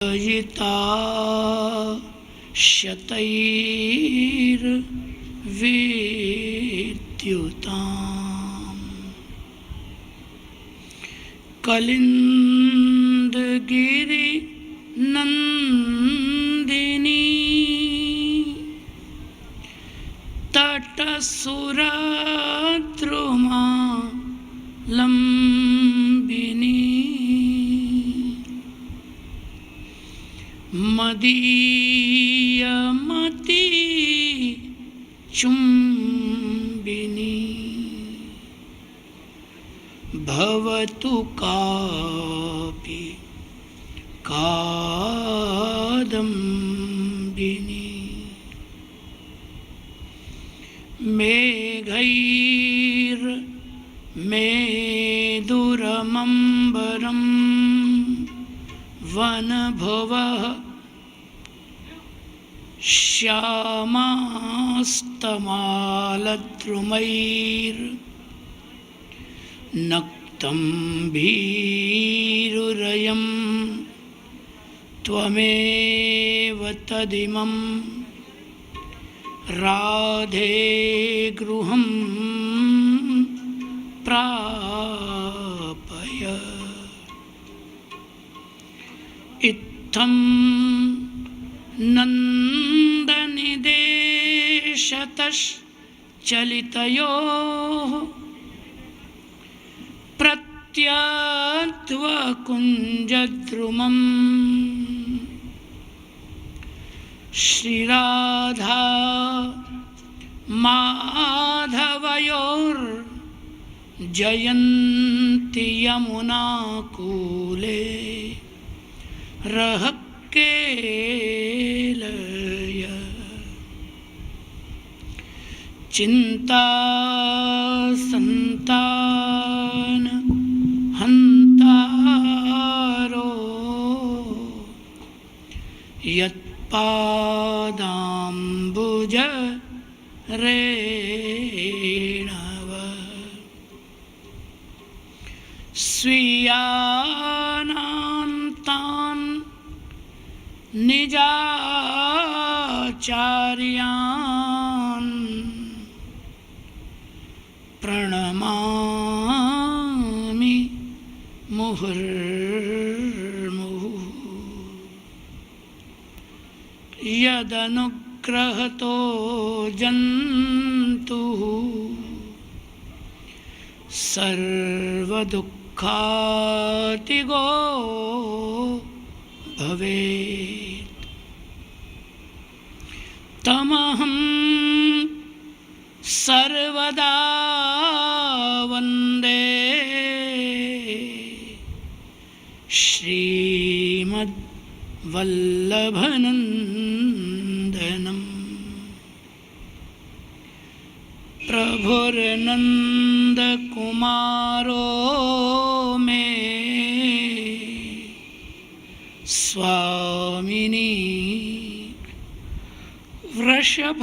यिता शतैर्विद्युताम् कलिन्दगिरिनन्दिनी तटसुरद्रुमा लम्बिनी मदीयमती चुम्बिनी भवतु कापि कादम्बिनी मेघैर्मेदुरमम्बरं वनभुवः श्यामास्तमालद्रुमैर्नक्तं भीरुरयं त्वमेव तदिमं राधे गृहं प्रापय। इत्थं नन्दनिदेशतश्चलितयोः प्रत्यध्वकुञ्जद्रुमम् श्रीराधा माधवयोर्जयन्ति यमुना कूले रहक्केलय। चिन्तासन्तान हन्तारो यत्पादाम्बुज रेणव स्वीयानान्तान् निजाचार्यान् प्रणमामि मुहुर्मुहुः। यदनुग्रहतो जन्तुः सर्वदुःखातिगो भवेत् तमहं सर्वदा वन्दे श्रीमद्वल्लभनन्दनम्। प्रभुर्नन्दकुमारो मे स्वामिनी वृषभानुजा।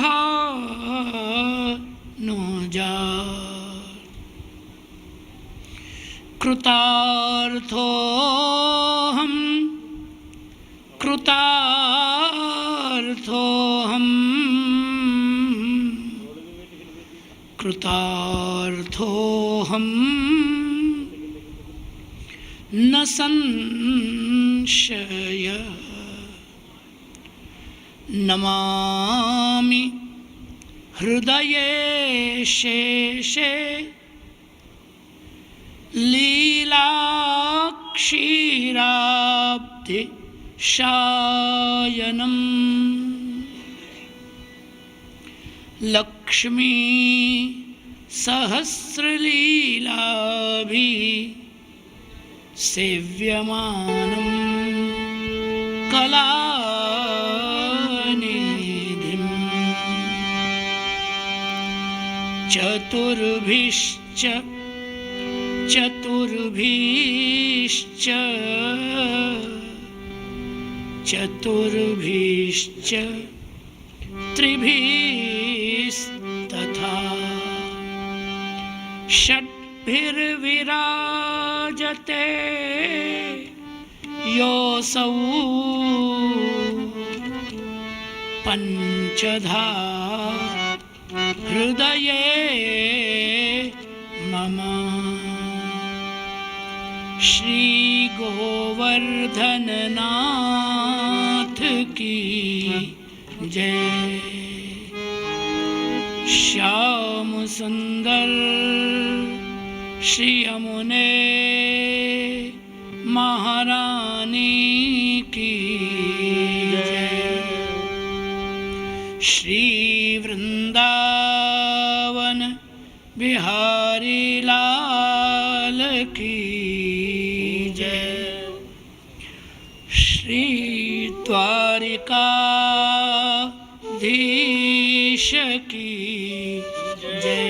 कृतार्थोऽहं न संशय। नमामि हृदये शेषे लीलाक्षीराब्धि शायनम् लक्ष्मी सहस्रलीलाभिः सेव्यमानं कलानिधिम् चतुर्भिश्च त्रिभिस्तथा षड्भिर्विराजते योऽसौ पञ्चधा हृदये मम। श्री गोवर्धननाथ की जय। श्याम सुंदर श्री यमुने महारानी की जय। श्री वृंदावन बिहारी लाल की जय। श्री द्वारिकाधीश की जय।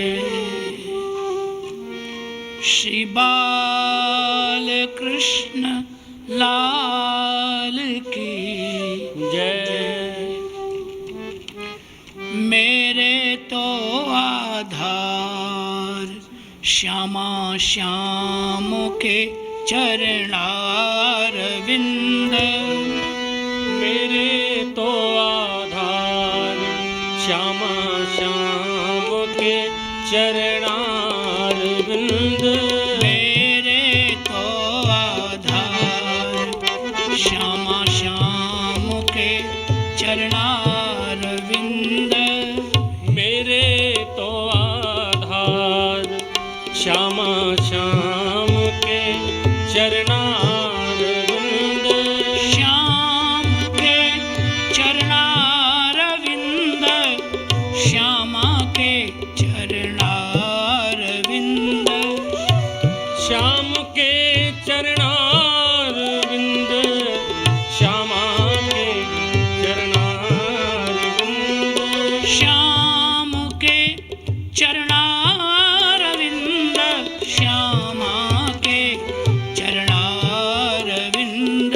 श्री बाल कृष्ण लाल की जय। मेरे तो आधार श्यामा श्याम के चरणारविंद। मेरे तो आधार श्यामा श्याम के चरणारविंद। मेरे तो आधार श्यामा श्याम के चरणारविंद। मेरे तो आधार श्यामा श्याम के चरणारविंद। श्याम के चरणारविंद। श्यामा के चरणारविंद। श्याम के चरणारविंद। श्यामा के चरणारविंद। श्याम के चरणारविंद। श्यामा के चरणारविंद।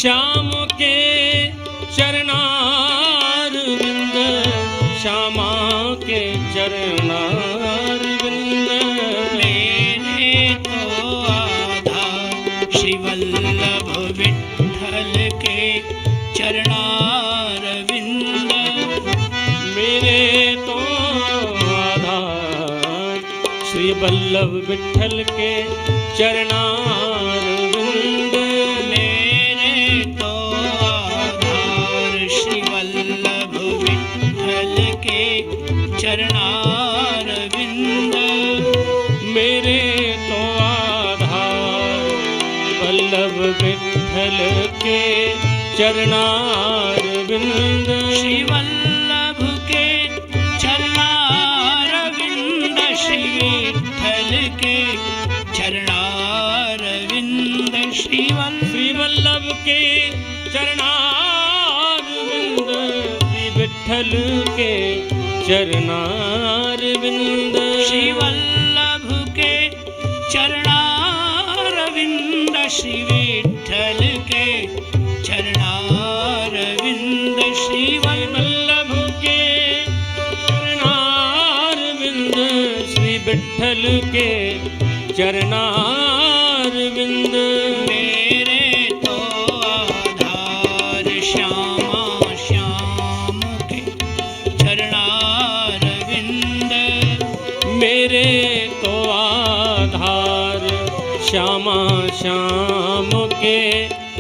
श्याम के चरणारविंद। श्यामा के चरणारविंद। मेरे तो आधार श्री वल्लभ विठ्ठल के चरणारविंद। मेरे तो आधार श्री वल्लभ विठ्ठल के चरणारविंद। मेरे तो आधार श्री वल्लभ विठ्ठल के चरणारविंद। मेरे तो आधार वल्लभ विठ्ठल के चरणारविंद। श्री वल्लभ के चरणारविंद। श्री विठ्ठल के चरणारविंद। श्री वल्लभ के चरणारविंद। श्री विठ्ठल के चरणारविंद। श्री वल्लभ के चरणारविंद। श्री विठ्ठल के चरणारविंद। श्री वल्लभ के चरणारविंद। श्री विठ्ठल के चरणारविंद। मेरे तो आधार श्यामा श्याम के चरणारविंद। मेरे तो आधार श्यामा श्याम के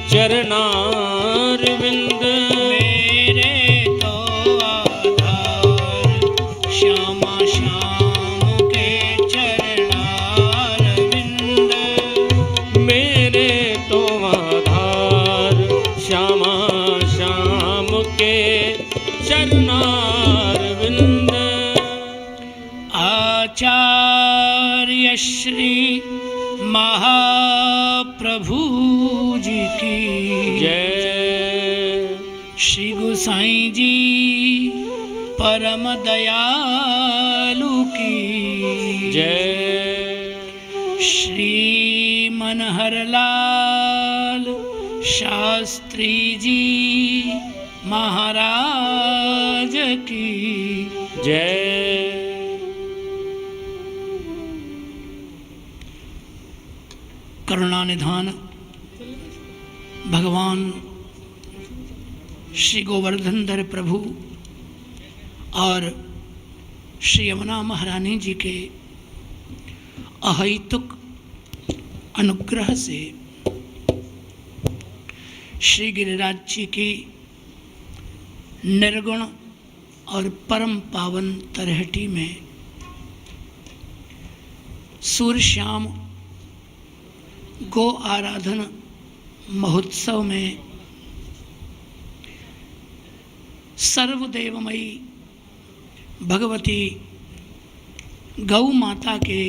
चरणारविंद। मेरे तो आधार श्यामा श्याम के चरणारविंद। मेरे तो आधार श्यामा श्याम के चरणारविंद। आचार्य श्री महाप्रभु जी की जय। श्री गोसाई जी परम दयालु की जय। श्री मनहरलाल शास्त्री जी महाराज की जय। करुणा निधान भगवान श्री गोवर्धनधर प्रभु और श्री यमुना महारानी जी के अहैतुक अनुग्रह से श्री गिरिराज जी की निर्गुण और परम पावन तरहटी में सूर्यश्याम गो आराधन महोत्सव में सर्वदेवमयी भगवती गौ माता के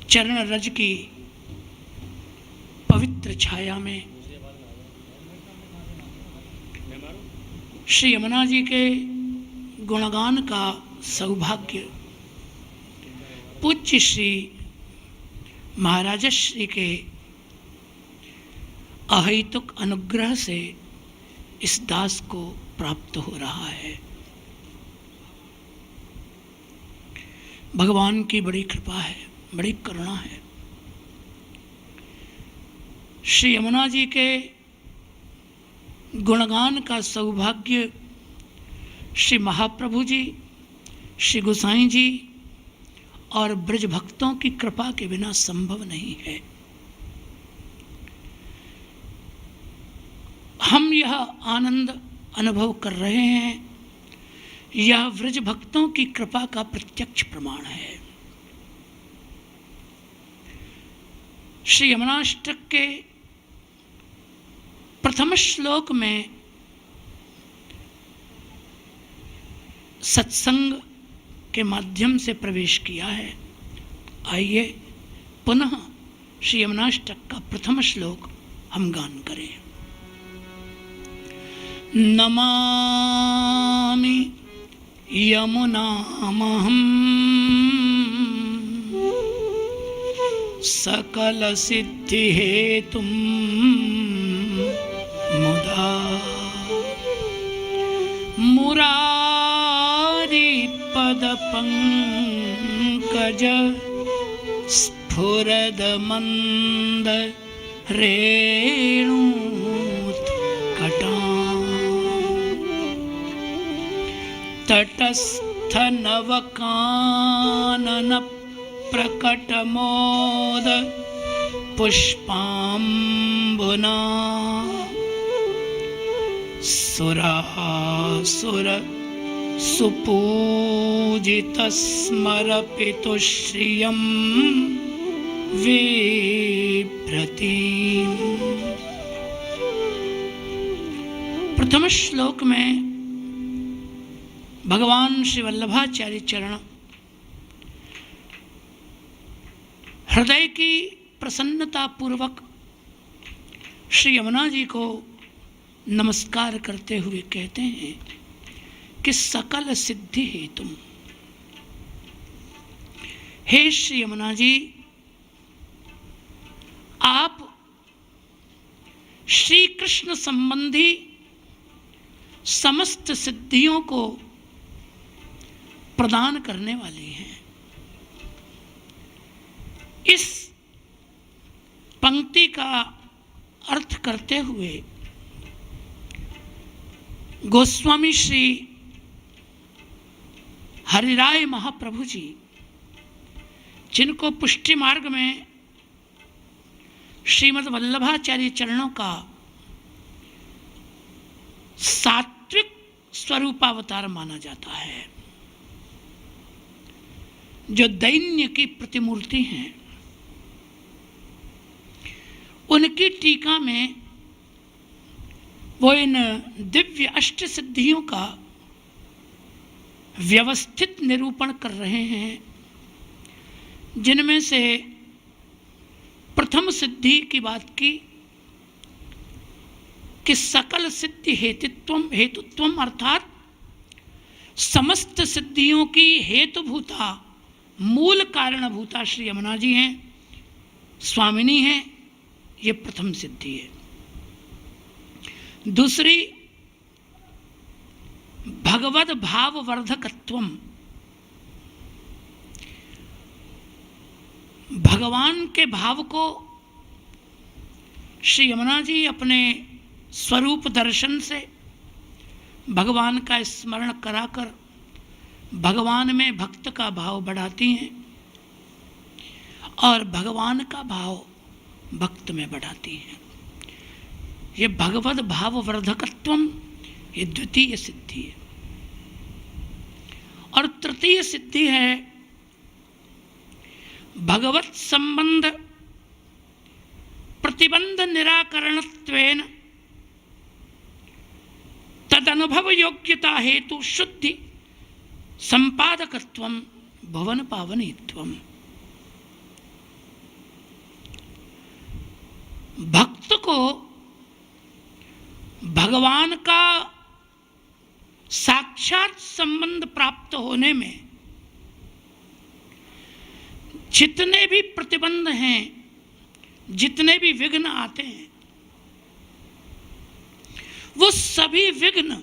चरण रज की पवित्र छाया में श्री यमुना जी के गुणगान का सौभाग्य पूज्य श्री महाराजश्री के अहैतुक अनुग्रह से इस दास को प्राप्त हो रहा है। भगवान की बड़ी कृपा है, बड़ी करुणा है। श्री यमुना जी के गुणगान का सौभाग्य श्री महाप्रभु जी, श्री गोसाई जी और ब्रज भक्तों की कृपा के बिना संभव नहीं है। हम यह आनंद अनुभव कर रहे हैं, यह ब्रज भक्तों की कृपा का प्रत्यक्ष प्रमाण है। श्री यमुनाष्टक के प्रथम श्लोक में सत्संग के माध्यम से प्रवेश किया है। आइए पुनः श्री यमुनाष्टक का प्रथम श्लोक हम गान करें। नमामि यमुनामहं सकल सिद्धि हेतुं मुदा मुरारी पद पंकज स्फुरद मंद रेणुत्कटा तटस्थ नवकानन प्रकट मोद पुष्पाम्बुना सुरासुर सुपूजित स्मरपितुश्रियं विभ्रतीम्। प्रथम श्लोक में भगवान श्री वल्लभाचार्य चरण हृदय की प्रसन्नता पूर्वक श्री यमुना जी को नमस्कार करते हुए कहते हैं कि सकल सिद्धि हेतु, हे श्री यमुना जी, आप श्री कृष्ण संबंधी समस्त सिद्धियों को प्रदान करने वाली हैं। इस पंक्ति का अर्थ करते हुए गोस्वामी श्री हरिराय महाप्रभु जी, जिनको पुष्टि मार्ग में श्रीमद् वल्लभाचार्य चरणों का सात्विक स्वरूपावतार माना जाता है, जो दैन्य की प्रतिमूर्ति हैं, उनकी टीका में वो इन दिव्य अष्ट सिद्धियों का व्यवस्थित निरूपण कर रहे हैं, जिनमें से प्रथम सिद्धि की बात की कि सकल सिद्धि हेतुत्वम अर्थात समस्त सिद्धियों की हेतुभूता, मूल कारणभूता श्री यमुना जी हैं, स्वामिनी हैं। ये प्रथम सिद्धि है। दूसरी भगवद भाव वर्धकत्वम, भगवान के भाव को श्री यमुना जी अपने स्वरूप दर्शन से भगवान का स्मरण कराकर भगवान में भक्त का भाव बढ़ाती हैं और भगवान का भाव भक्त में बढ़ाती हैं। ये भगवत भाव वर्धकत्वम, ये द्वितीय सिद्धि है। और तृतीय सिद्धि है भगवत संबंध प्रतिबंध निराकरणत्वेन तदनुभव योग्यता हेतु शुद्धि संपादकत्वम भवन पावनीत्वम। भक्त को भगवान का साक्षात संबंध प्राप्त होने में जितने भी प्रतिबंध हैं, जितने भी विघ्न आते हैं, वो सभी विघ्न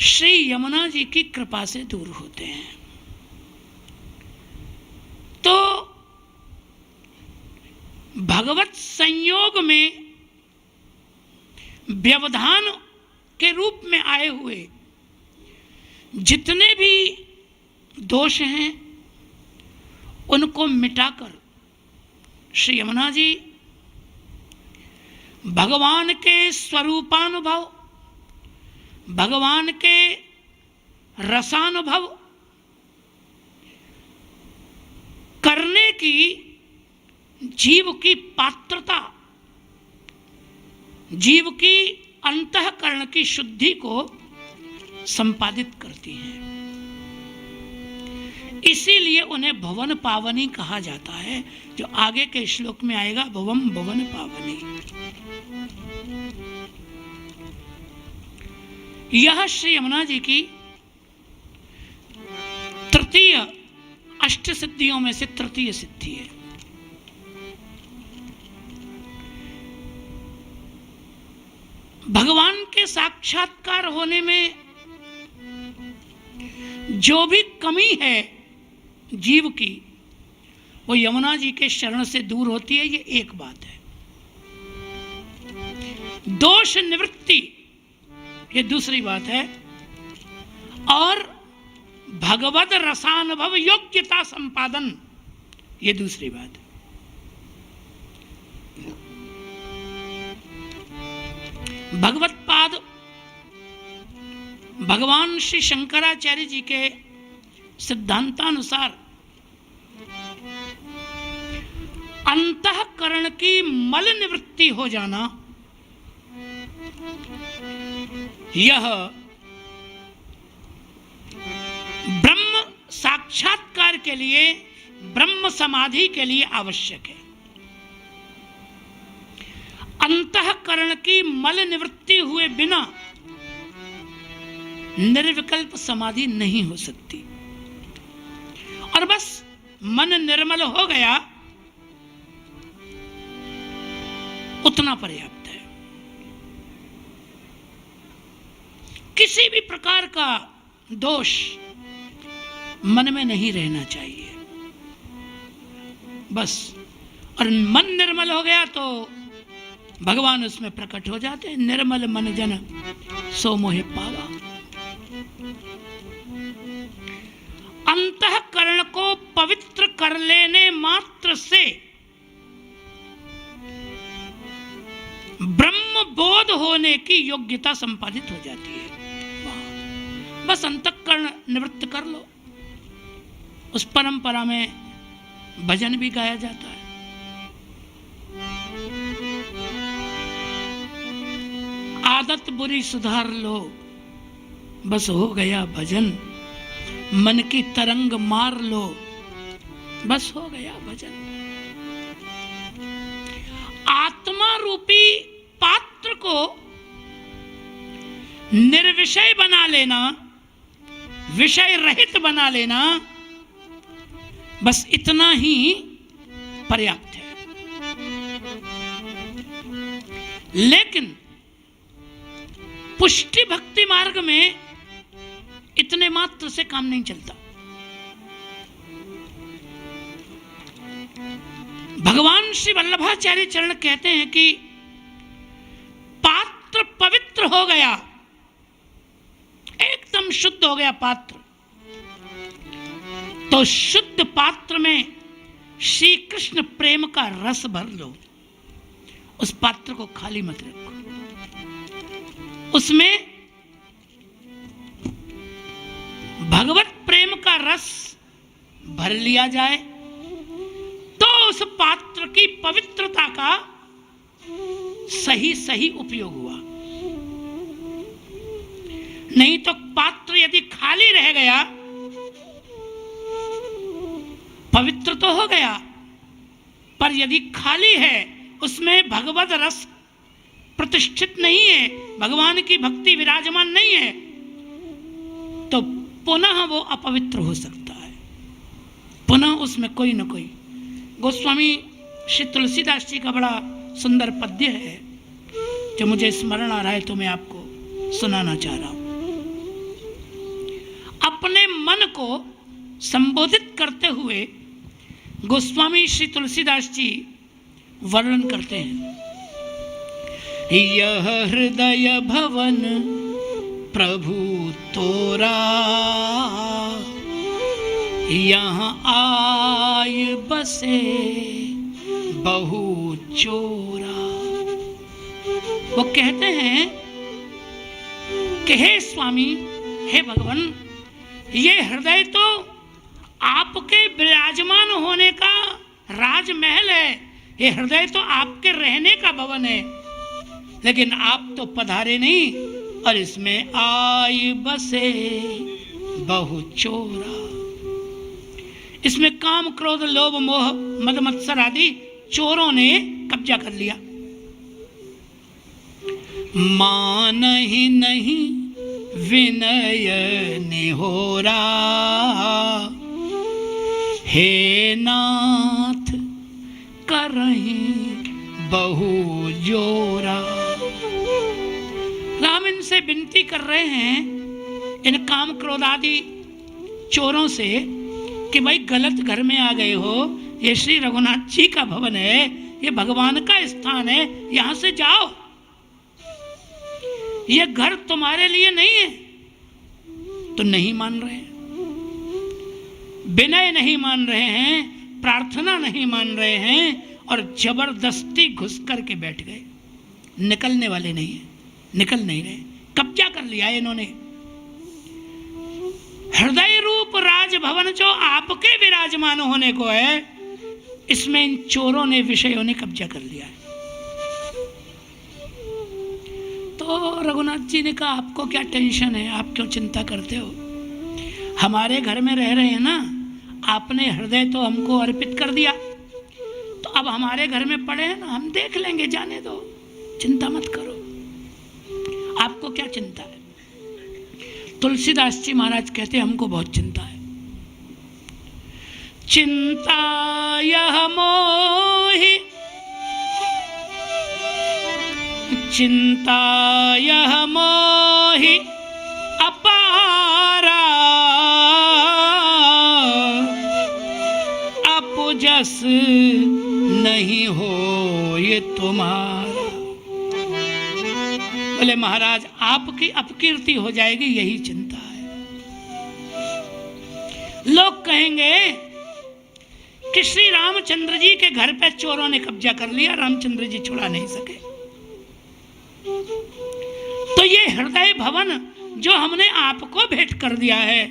श्री यमुना जी की कृपा से दूर होते हैं। तो भगवत संयोग में व्यवधान के रूप में आए हुए जितने भी दोष हैं उनको मिटाकर श्री यमुना जी भगवान के स्वरूपानुभव, भगवान के रसानुभव करने की जीव की पात्रता, जीव की अंतःकरण की शुद्धि को संपादित करती हैं। इसीलिए उन्हें भवन पावनी कहा जाता है, जो आगे के श्लोक में आएगा, भवम भवन पावनी। यह श्री यमुना जी की तृतीय अष्ट सिद्धियों में से तृतीय सिद्धि है। भगवान के साक्षात्कार होने में जो भी कमी है जीव की, वो यमुना जी के शरण से दूर होती है। ये एक बात है। दोष निवृत्ति, ये दूसरी बात है। और भगवत रसानुभव योग्यता संपादन, ये दूसरी बात है। भगवत पाद भगवान श्री शंकराचार्य जी के सिद्धांतानुसार अंतःकरण की मल निवृत्ति हो जाना, यह ब्रह्म साक्षात्कार के लिए, ब्रह्म समाधि के लिए आवश्यक है। अंतःकरण की मल निवृत्ति हुए बिना निर्विकल्प समाधि नहीं हो सकती। और बस मन निर्मल हो गया, उतना पर्याप्त है। किसी भी प्रकार का दोष मन में नहीं रहना चाहिए, बस। और मन निर्मल हो गया तो भगवान उसमें प्रकट हो जाते हैं। निर्मल मन जन सो मोहे पावा। अंतःकरण को पवित्र कर लेने मात्र से ब्रह्म बोध होने की योग्यता संपादित हो जाती है। बस अंतःकरण निवृत्त कर लो। उस परंपरा में भजन भी गाया जाता है। आदत बुरी सुधार लो, बस हो गया भजन। मन की तरंग मार लो, बस हो गया भजन। आत्मा रूपी पात्र को निर्विषय बना लेना, विषय रहित बना लेना, बस इतना ही पर्याप्त है। लेकिन पुष्टि भक्ति मार्ग में इतने मात्र से काम नहीं चलता। भगवान श्री वल्लभाचार्य चरण कहते हैं कि पात्र पवित्र हो गया, एकदम शुद्ध हो गया पात्र, तो शुद्ध पात्र में श्री कृष्ण प्रेम का रस भर लो। उस पात्र को खाली मत रखो, उसमें भगवत प्रेम का रस भर लिया जाए तो उस पात्र की पवित्रता का सही सही उपयोग हुआ। नहीं तो पात्र यदि खाली रह गया, पवित्र तो हो गया, पर यदि खाली है, उसमें भगवत रस प्रतिष्ठित नहीं है, भगवान की भक्ति विराजमान नहीं है, तो पुनः वो अपवित्र हो सकता है। पुनः उसमें कोई न कोई, गोस्वामी श्री तुलसीदास जी का बड़ा सुंदर पद्य है जो मुझे स्मरण आ रहा है, तो मैं आपको सुनाना चाह रहा हूं। अपने मन को संबोधित करते हुए गोस्वामी श्री तुलसीदास जी वर्णन करते हैं, यह हृदय भवन प्रभु तोरा, यहाँ आय बसे बहु चोरा। वो कहते हैं कि हे स्वामी, हे भगवान, ये हृदय तो आपके विराजमान होने का राजमहल है, ये हृदय तो आपके रहने का भवन है, लेकिन आप तो पधारे नहीं और इसमें आय बसे बहु चोरा। इसमें काम क्रोध लोभ मोह मद मत्सर आदि चोरों ने कब्जा कर लिया। मान ही नहीं विनय निहोरा, हे नाथ करही बहु जोरा। राम इनसे विनती कर रहे हैं, इन काम क्रोध आदि चोरों से, कि भाई गलत घर में आ गए हो, ये श्री रघुनाथ जी का भवन है, ये भगवान का स्थान है, यहां से जाओ, ये घर तुम्हारे लिए नहीं है। तो नहीं मान रहे हैं, विनय नहीं मान रहे हैं, प्रार्थना नहीं मान रहे हैं, और जबरदस्ती घुस करके बैठ गए। निकलने वाले नहीं है, निकल नहीं रहे, कब्जा कर लिया इन्होंने। हृदय रूप राजभवन जो आपके विराजमान होने को है, इसमें इन चोरों ने, विषयों ने कब्जा कर लिया है। तो रघुनाथ जी ने कहा, आपको क्या टेंशन है, आप क्यों चिंता करते हो, हमारे घर में रह रहे हैं ना, आपने हृदय तो हमको अर्पित कर दिया, तो अब हमारे घर में पड़े हैं ना, हम देख लेंगे, जाने दो, चिंता मत करो, आपको क्या चिंता है। तुलसीदास जी महाराज कहते हैं, हमको बहुत चिंता है। चिंता यह मोहि, चिंता यह मोहि अपारा, अपुजस नहीं हो ये तुम्हारा। बोले महाराज, आपकी अपकीर्ति हो जाएगी, यही चिंता है। लोग कहेंगे कि श्री रामचंद्र जी के घर पे चोरों ने कब्जा कर लिया, रामचंद्र जी छुड़ा नहीं सके। तो ये हृदय भवन जो हमने आपको भेंट कर दिया है,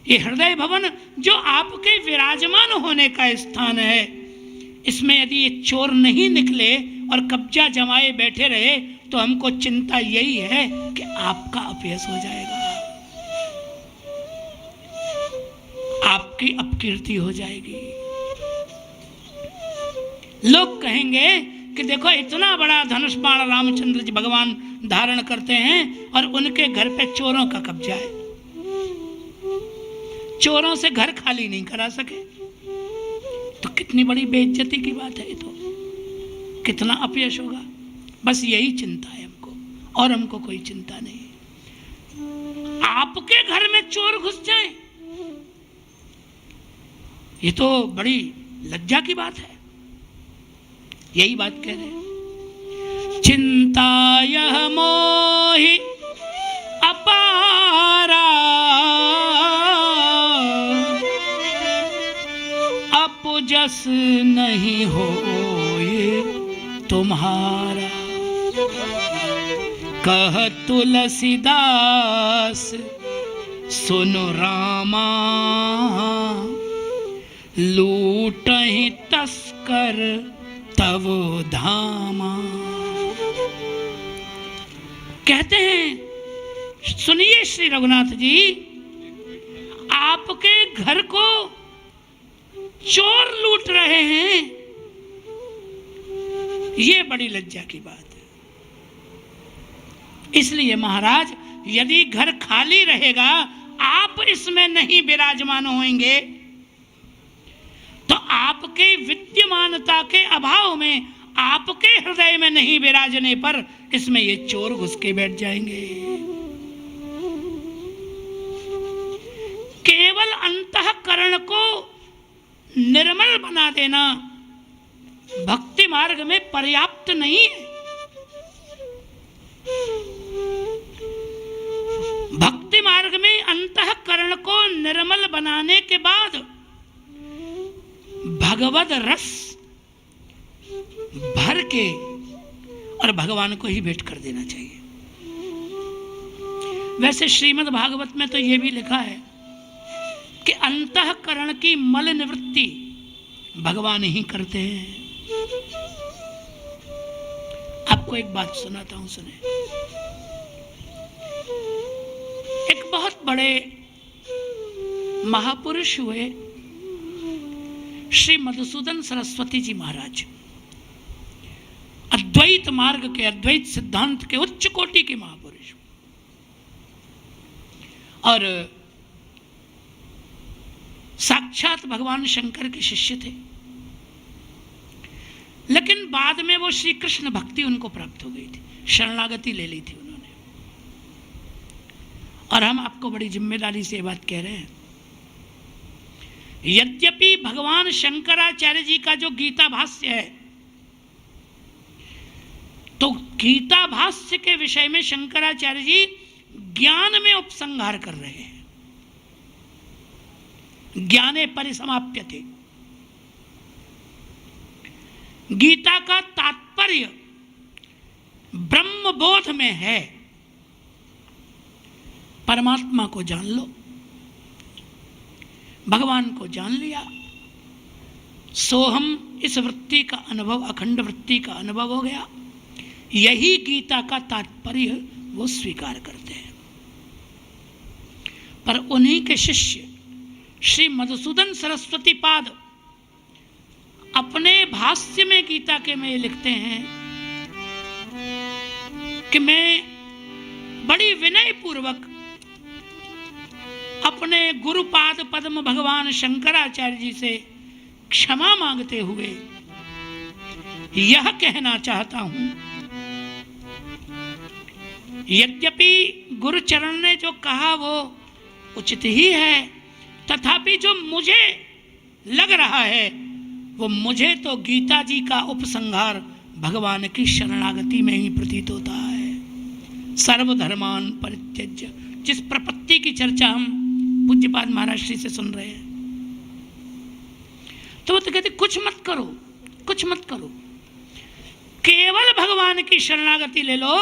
ये हृदय भवन जो आपके विराजमान होने का स्थान है, इसमें यदि ये चोर नहीं निकले और कब्जा जमाए बैठे रहे, तो हमको चिंता यही है कि आपका अपयश हो जाएगा, आपकी अपकीर्ति हो जाएगी। लोग कहेंगे कि देखो, इतना बड़ा धनुष बाण रामचंद्र जी भगवान धारण करते हैं और उनके घर पे चोरों का कब्जा है, चोरों से घर खाली नहीं करा सके, तो कितनी बड़ी बेइज्जती की बात है ये, तो कितना अपयश होगा। बस यही चिंता है हमको, और हमको कोई चिंता नहीं। आपके घर में चोर घुस जाए, ये तो बड़ी लज्जा की बात है। यही बात कह रहे हैं। चिंता यह मोहि अपारा, अपजस नहीं हो ये तुम्हारा। कह तुलसीदास सुनो रामा, लूटहि तस्कर तव धामा। कहते हैं सुनिए श्री रघुनाथ जी, आपके घर को चोर लूट रहे हैं, ये बड़ी लज्जा की बात है। इसलिए महाराज, यदि घर खाली रहेगा, आप इसमें नहीं विराजमान होंगे, तो आपके विद्यमानता के अभाव में, आपके हृदय में नहीं विराजने पर इसमें ये चोर घुस के बैठ जाएंगे। केवल अंतःकरण को निर्मल बना देना भक्ति मार्ग में पर्याप्त नहीं है। भक्ति मार्ग में अंतःकरण को निर्मल बनाने के बाद भगवद रस भर के और भगवान को ही भेंट कर देना चाहिए। वैसे श्रीमद् भागवत में तो यह भी लिखा है कि अंतःकरण की मल निवृत्ति भगवान ही करते हैं। आपको एक बात सुनाता हूं, सुने। एक बहुत बड़े महापुरुष हुए श्री मधुसूदन सरस्वती जी महाराज, अद्वैत मार्ग के, अद्वैत सिद्धांत के उच्च कोटि के महापुरुष, और साक्षात भगवान शंकर के शिष्य थे। लेकिन बाद में वो श्री कृष्ण भक्ति उनको प्राप्त हो गई थी, शरणागति ले ली थी उन्होंने। और हम आपको बड़ी जिम्मेदारी से ये बात कह रहे हैं, यद्यपि भगवान शंकराचार्य जी का जो गीता भाष्य है, तो गीता भाष्य के विषय में शंकराचार्य जी ज्ञान में उपसंहार कर रहे हैं। ज्ञाने परिसमाप्यते। गीता का तात्पर्य ब्रह्म बोध में है, परमात्मा को जान लो, भगवान को जान लिया, सोहम इस वृत्ति का अनुभव, अखंड वृत्ति का अनुभव हो गया। यही गीता का तात्पर्य वो स्वीकार करते हैं। पर उन्हीं के शिष्य श्री मधुसूदन सरस्वती पाद अपने भाष्य में गीता के में लिखते हैं कि मैं बड़ी विनय पूर्वक अपने गुरुपाद पद्म भगवान शंकराचार्य जी से क्षमा मांगते हुए यह कहना चाहता हूं, यद्यपि गुरुचरण ने जो कहा वो उचित ही है, तथापि जो मुझे लग रहा है वो मुझे तो गीता जी का उपसंहार भगवान की शरणागति में ही प्रतीत होता है। सर्वधर्मान परित्यज्य, जिस प्रपत्ति की चर्चा हम पूज्यपाद महाराज श्री से सुन रहे हैं, तो वो तो कहते कुछ मत करो, कुछ मत करो, केवल भगवान की शरणागति ले लो,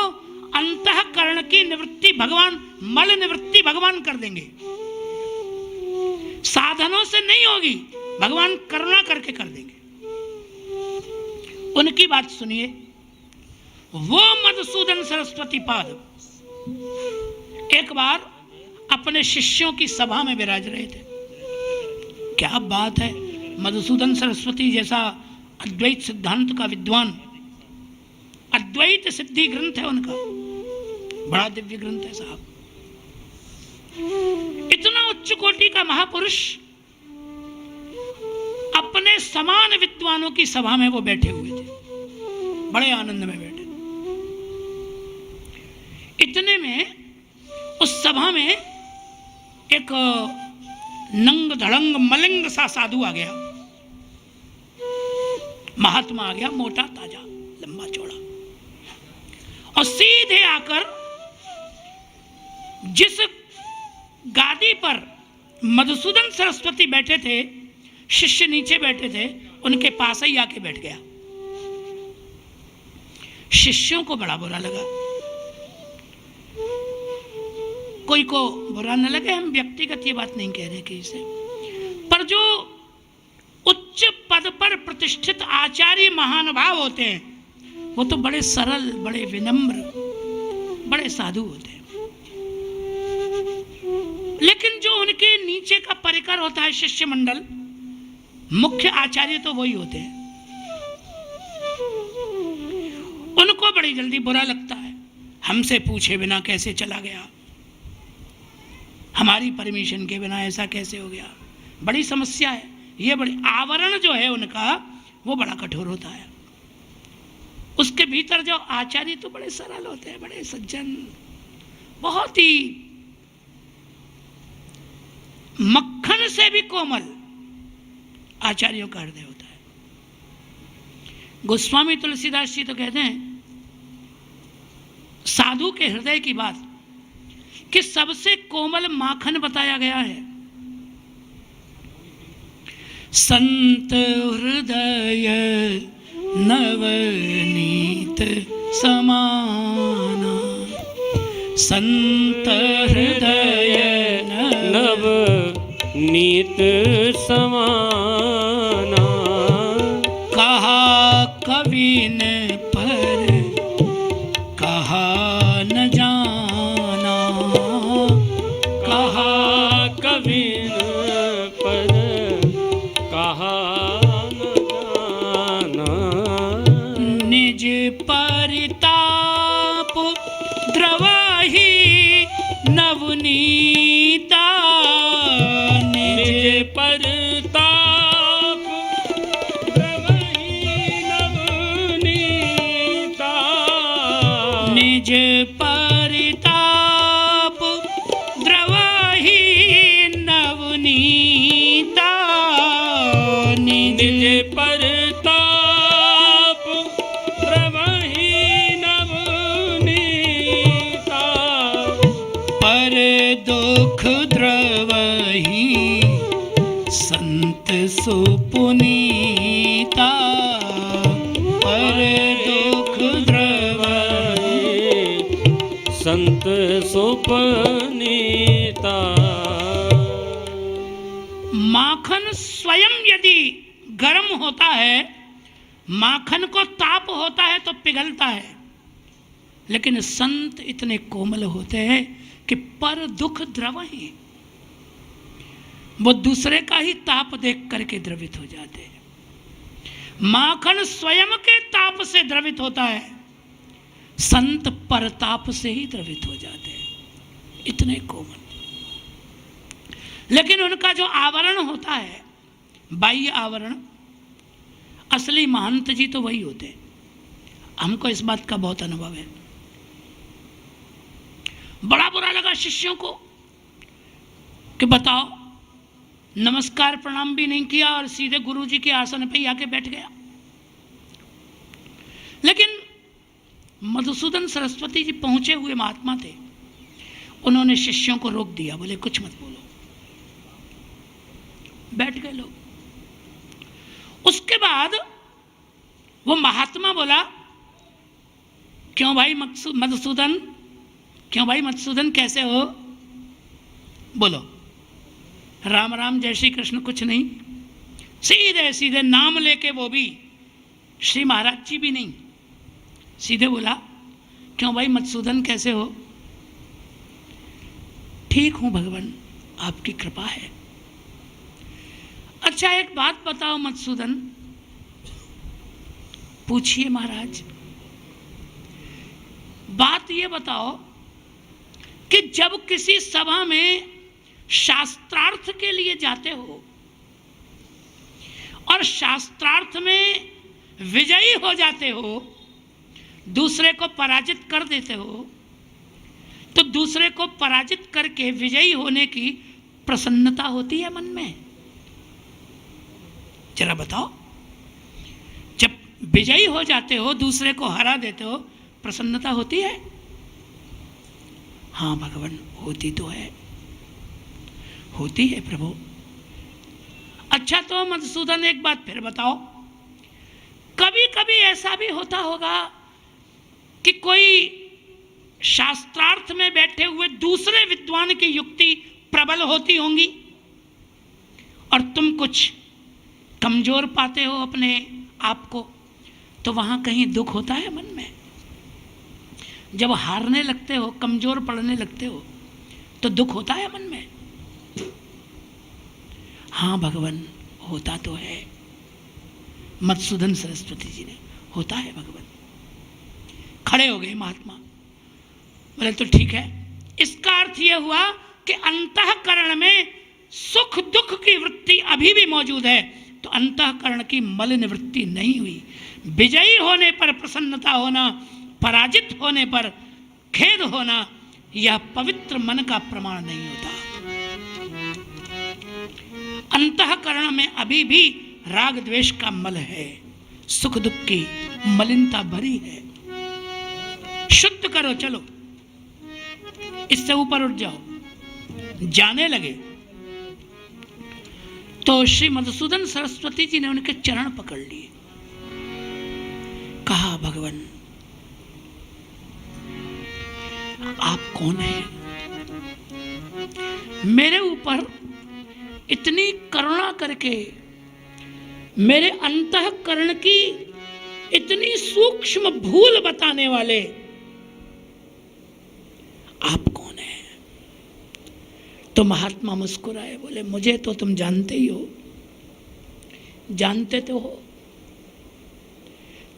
अंतःकरण की निवृत्ति भगवान, मल निवृत्ति भगवान कर देंगे। साधनों से नहीं होगी, भगवान करुणा करके कर देंगे। उनकी बात सुनिए। वो मधुसूदन सरस्वती पाद एक बार अपने शिष्यों की सभा में विराज रहे थे। क्या बात है, मधुसूदन सरस्वती जैसा अद्वैत सिद्धांत का विद्वान, अद्वैत सिद्धि ग्रंथ है उनका, बड़ा दिव्य ग्रंथ है साहब। इतना उच्च कोटि का महापुरुष अपने समान विद्वानों की सभा में वो बैठे हुए थे, बड़े आनंद में बैठे। इतने में उस सभा में एक नंग धड़ंग मलिंग सा साधु आ गया। महात्मा आ गया, मोटा ताजा लंबा चौड़ा, और सीधे आकर जिस गादी पर मधुसूदन सरस्वती बैठे थे, शिष्य नीचे बैठे थे, उनके पास ही आके बैठ गया। शिष्यों को बड़ा बुरा लगा। कोई को बुरा न लगे, हम व्यक्तिगत ये बात नहीं कह रहे किसी से, पर जो उच्च पद पर प्रतिष्ठित आचार्य महानुभाव होते हैं वो तो बड़े सरल, बड़े विनम्र, बड़े साधु होते हैं। लेकिन जो उनके नीचे का परिकर होता है शिष्य मंडल, मुख्य आचार्य तो वही होते हैं, उनको बड़ी जल्दी बुरा लगता है। हमसे पूछे बिना कैसे चला गया, हमारी परमिशन के बिना ऐसा कैसे हो गया, बड़ी समस्या है। ये बड़ी आवरण जो है उनका वो बड़ा कठोर होता है। उसके भीतर जो आचार्य तो बड़े सरल होते हैं, बड़े सज्जन, बहुत ही मक्खन से भी कोमल आचार्यों का हृदय होता है। गोस्वामी तुलसीदास जी तो कहते हैं साधु के हृदय की बात कि सबसे कोमल माखन बताया गया है। संत हृदय नवनीत समाना, संत हृदय नवनीत समाना, कहा कवि ने पर कहा न जाना, कहा कवि पर कहा न जाना, निज परिताप द्रवहि नवनीता, निज परताप द्रवहि नवनीता, निज परिताप द्रवहि नवनीता, निज परताप द्रवहि नवनीता, पर दुख द्रवहि संत सुपुनीता, पर दुख द्रवहि संत सुपनीता। माखन स्वयं यदि गर्म होता है, माखन को ताप होता है तो पिघलता है, लेकिन संत इतने कोमल होते हैं कि पर दुख द्रवहि, वो दूसरे का ही ताप देख करके द्रवित हो जाते हैं। माखन स्वयं के ताप से द्रवित होता है, संत परताप से ही द्रवित हो जाते हैं, इतने कोमल। लेकिन उनका जो आवरण होता है, बाह्य आवरण, असली महंत जी तो वही होते हैं। हमको इस बात का बहुत अनुभव है। बड़ा बुरा लगा शिष्यों को कि बताओ, नमस्कार प्रणाम भी नहीं किया और सीधे गुरु जी के आसन पे ही आके बैठ गया। लेकिन मधुसूदन सरस्वती जी पहुंचे हुए महात्मा थे, उन्होंने शिष्यों को रोक दिया, बोले कुछ मत बोलो, बैठ गए लोग। उसके बाद वो महात्मा बोला, क्यों भाई मधुसूदन, क्यों भाई मधुसूदन, कैसे हो, बोलो। राम राम जय श्री कृष्ण कुछ नहीं, सीधे सीधे नाम लेके, वो भी श्री महाराज जी भी नहीं, सीधे बोला, क्यों भाई मधुसूदन कैसे हो? ठीक हूं भगवान, आपकी कृपा है। अच्छा एक बात बताओ मधुसूदन। पूछिए महाराज। बात ये बताओ कि जब किसी सभा में शास्त्रार्थ के लिए जाते हो और शास्त्रार्थ में विजयी हो जाते हो, दूसरे को पराजित कर देते हो, तो दूसरे को पराजित करके विजयी होने की प्रसन्नता होती है मन में? जरा बताओ। जब विजयी हो जाते हो, दूसरे को हरा देते हो, प्रसन्नता होती है? हाँ भगवान, होती तो है, होती है प्रभु। अच्छा तो मधुसूदन एक बात फिर बताओ, कभी कभी ऐसा भी होता होगा कि कोई शास्त्रार्थ में बैठे हुए दूसरे विद्वान की युक्ति प्रबल होती होंगी और तुम कुछ कमजोर पाते हो अपने आप को, तो वहां कहीं दुख होता है मन में? जब हारने लगते हो, कमजोर पड़ने लगते हो, तो दुख होता है मन में? हाँ भगवान, होता तो है। मधुसूदन सरस्वती जी ने, होता है भगवान। खड़े हो गए महात्मा, बोले तो ठीक है। इसका अर्थ यह हुआ कि अंतःकरण में सुख दुख की वृत्ति अभी भी मौजूद है, तो अंतःकरण की मलिन वृत्ति नहीं हुई। विजयी होने पर प्रसन्नता होना, पराजित होने पर खेद होना, यह पवित्र मन का प्रमाण नहीं होता। अंतःकरण में अभी भी राग द्वेष का मल है, सुख दुख की मलिनता भरी है। शुद्ध करो, चलो इससे ऊपर उठ जाओ, जाने लगे। तो श्री मधुसूदन सरस्वती जी ने उनके चरण पकड़ लिए, कहा भगवान आप कौन हैं? मेरे ऊपर इतनी करुणा करके मेरे अंतःकरण की इतनी सूक्ष्म भूल बताने वाले आप कौन हैं? तो महात्मा मुस्कुराए, बोले मुझे तो तुम जानते ही हो, जानते तो हो।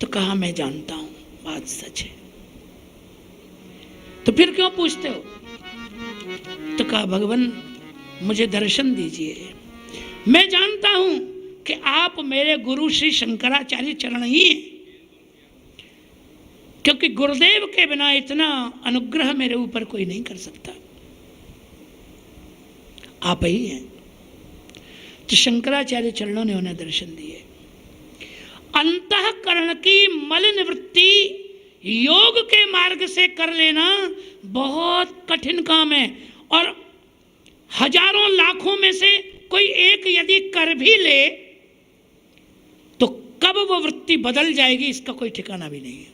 तो कहा मैं जानता हूं, बात सच है, तो फिर क्यों पूछते हो? तो कहा भगवान मुझे दर्शन दीजिए, मैं जानता हूं कि आप मेरे गुरु श्री शंकराचार्य चरण ही हैं, क्योंकि गुरुदेव के बिना इतना अनुग्रह मेरे ऊपर कोई नहीं कर सकता, आप ही हैं। तो शंकराचार्य चरणों ने उन्हें दर्शन दिए। अंतःकरण की मलिन वृत्ति योग के मार्ग से कर लेना बहुत कठिन काम है, और हजारों लाखों में से कोई एक यदि कर भी ले तो कब वो वृत्ति बदल जाएगी इसका कोई ठिकाना भी नहीं है।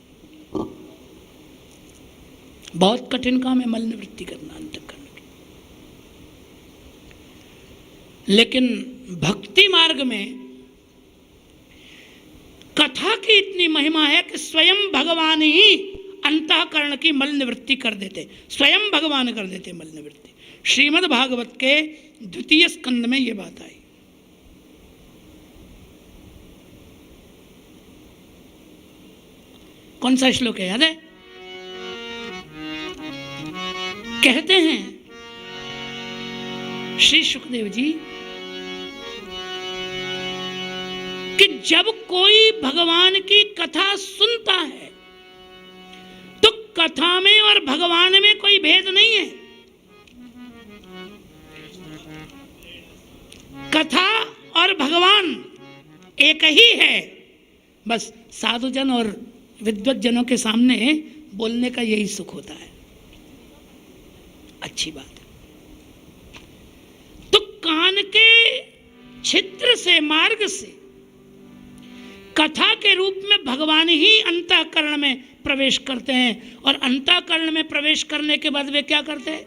बहुत कठिन काम है मलिन वृत्ति करना, अंतःकरण की। लेकिन भक्ति मार्ग में कथा की इतनी महिमा है कि स्वयं भगवान ही अंतःकरण की मलिन वृत्ति कर देते, स्वयं भगवान कर देते मलिन वृत्ति। श्रीमद् भागवत के 2 स्कंद में यह बात आई। कौन सा श्लोक है, याद है? कहते हैं श्री सुखदेव जी कि जब कोई भगवान की कथा सुनता है तो कथा में और भगवान में कोई भेद नहीं है। कथा और भगवान एक ही है, बस साधुजन और विद्वत जनों के सामने बोलने का यही सुख होता है। अच्छी बात है। तो कान के छिद्र से, मार्ग से कथा के रूप में भगवान ही अंतःकरण में प्रवेश करते हैं, और अंतःकरण में प्रवेश करने के बाद वे क्या करते हैं?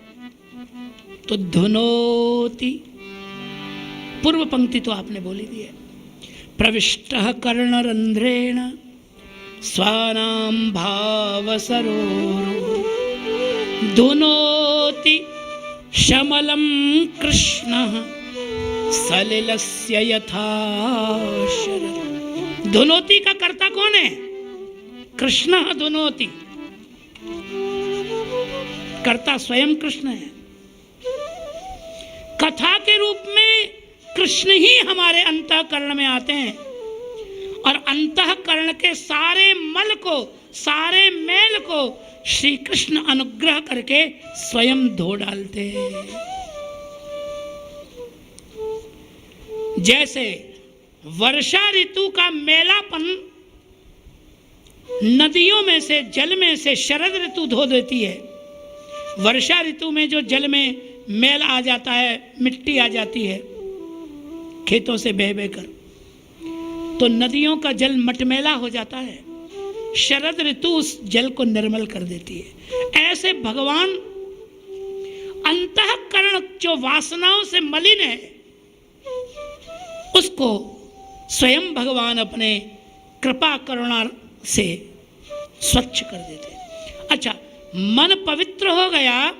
तो धुनोति, पूर्व पंक्ति तो आपने बोली दी है, प्रविष्टः कर्णरंध्रेण स्वानां भावसरोरो धुनोति शमलं कृष्णः सलिलस्य यथा शरद। धुनोति का कर्ता कौन है? कृष्ण धुनोति, कर्ता स्वयं कृष्ण है। कथा के रूप में कृष्ण ही हमारे अंतःकरण में आते हैं, और अंतःकरण के सारे मल को, सारे मैल को श्री कृष्ण अनुग्रह करके स्वयं धो डालते हैं। जैसे वर्षा ऋतु का मैलापन नदियों में से, जल में से शरद ऋतु धो देती है। वर्षा ऋतु में जो जल में मैल आ जाता है, मिट्टी आ जाती है खेतों से बह बह कर, तो नदियों का जल मटमैला हो जाता है। शरद ऋतु उस जल को निर्मल कर देती है। ऐसे भगवान अंतःकरण जो वासनाओं से मलिन है, उसको स्वयं भगवान अपने कृपा करुणा से स्वच्छ कर देते हैं। अच्छा, मन पवित्र हो गया,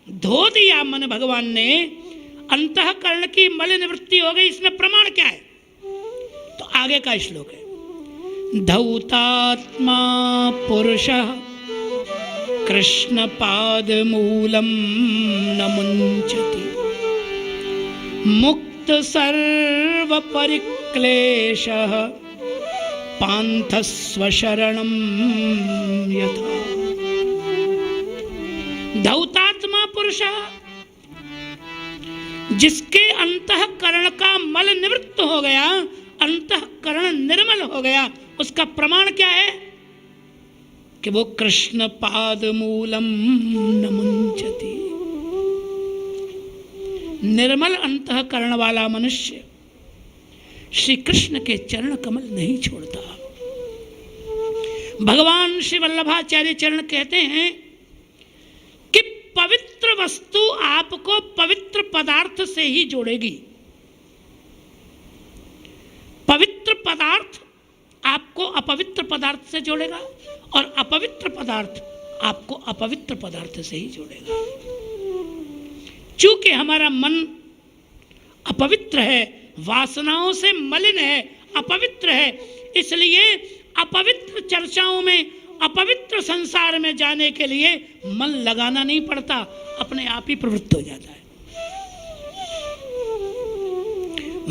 धो दिया मन भगवान ने, अंतःकरण की मल निवृत्ति हो गई। इसमें प्रमाण क्या है? तो आगे का श्लोक है, धौतात्मा पुरुषः कृष्ण पाद मूलम न मुंचति, मुक्त सर्व परिक्लेशः पांथ स्वशरणम यथा। धौतात्मा पुरुष, जिसके अंतःकरण का मल निवृत्त हो गया, अंतःकरण निर्मल हो गया, उसका प्रमाण क्या है? कि वो कृष्ण पाद मूलम न मुंचति। निर्मल अंतःकरण वाला मनुष्य श्री कृष्ण के चरण कमल नहीं छोड़ता। भगवान श्री वल्लभाचार्य चरण कहते हैं कि पवित्र वस्तु आपको पवित्र पदार्थ से ही जोड़ेगी। पवित्र पदार्थ आपको अपवित्र पदार्थ से जोड़ेगा और अपवित्र पदार्थ आपको अपवित्र पदार्थ से ही जोड़ेगा। चूंकि हमारा मन अपवित्र है, वासनाओं से मलिन है, अपवित्र है, इसलिए अपवित्र चर्चाओं में, अपवित्र संसार में जाने के लिए मन लगाना नहीं पड़ता, अपने आप ही प्रवृत्त हो जाता है।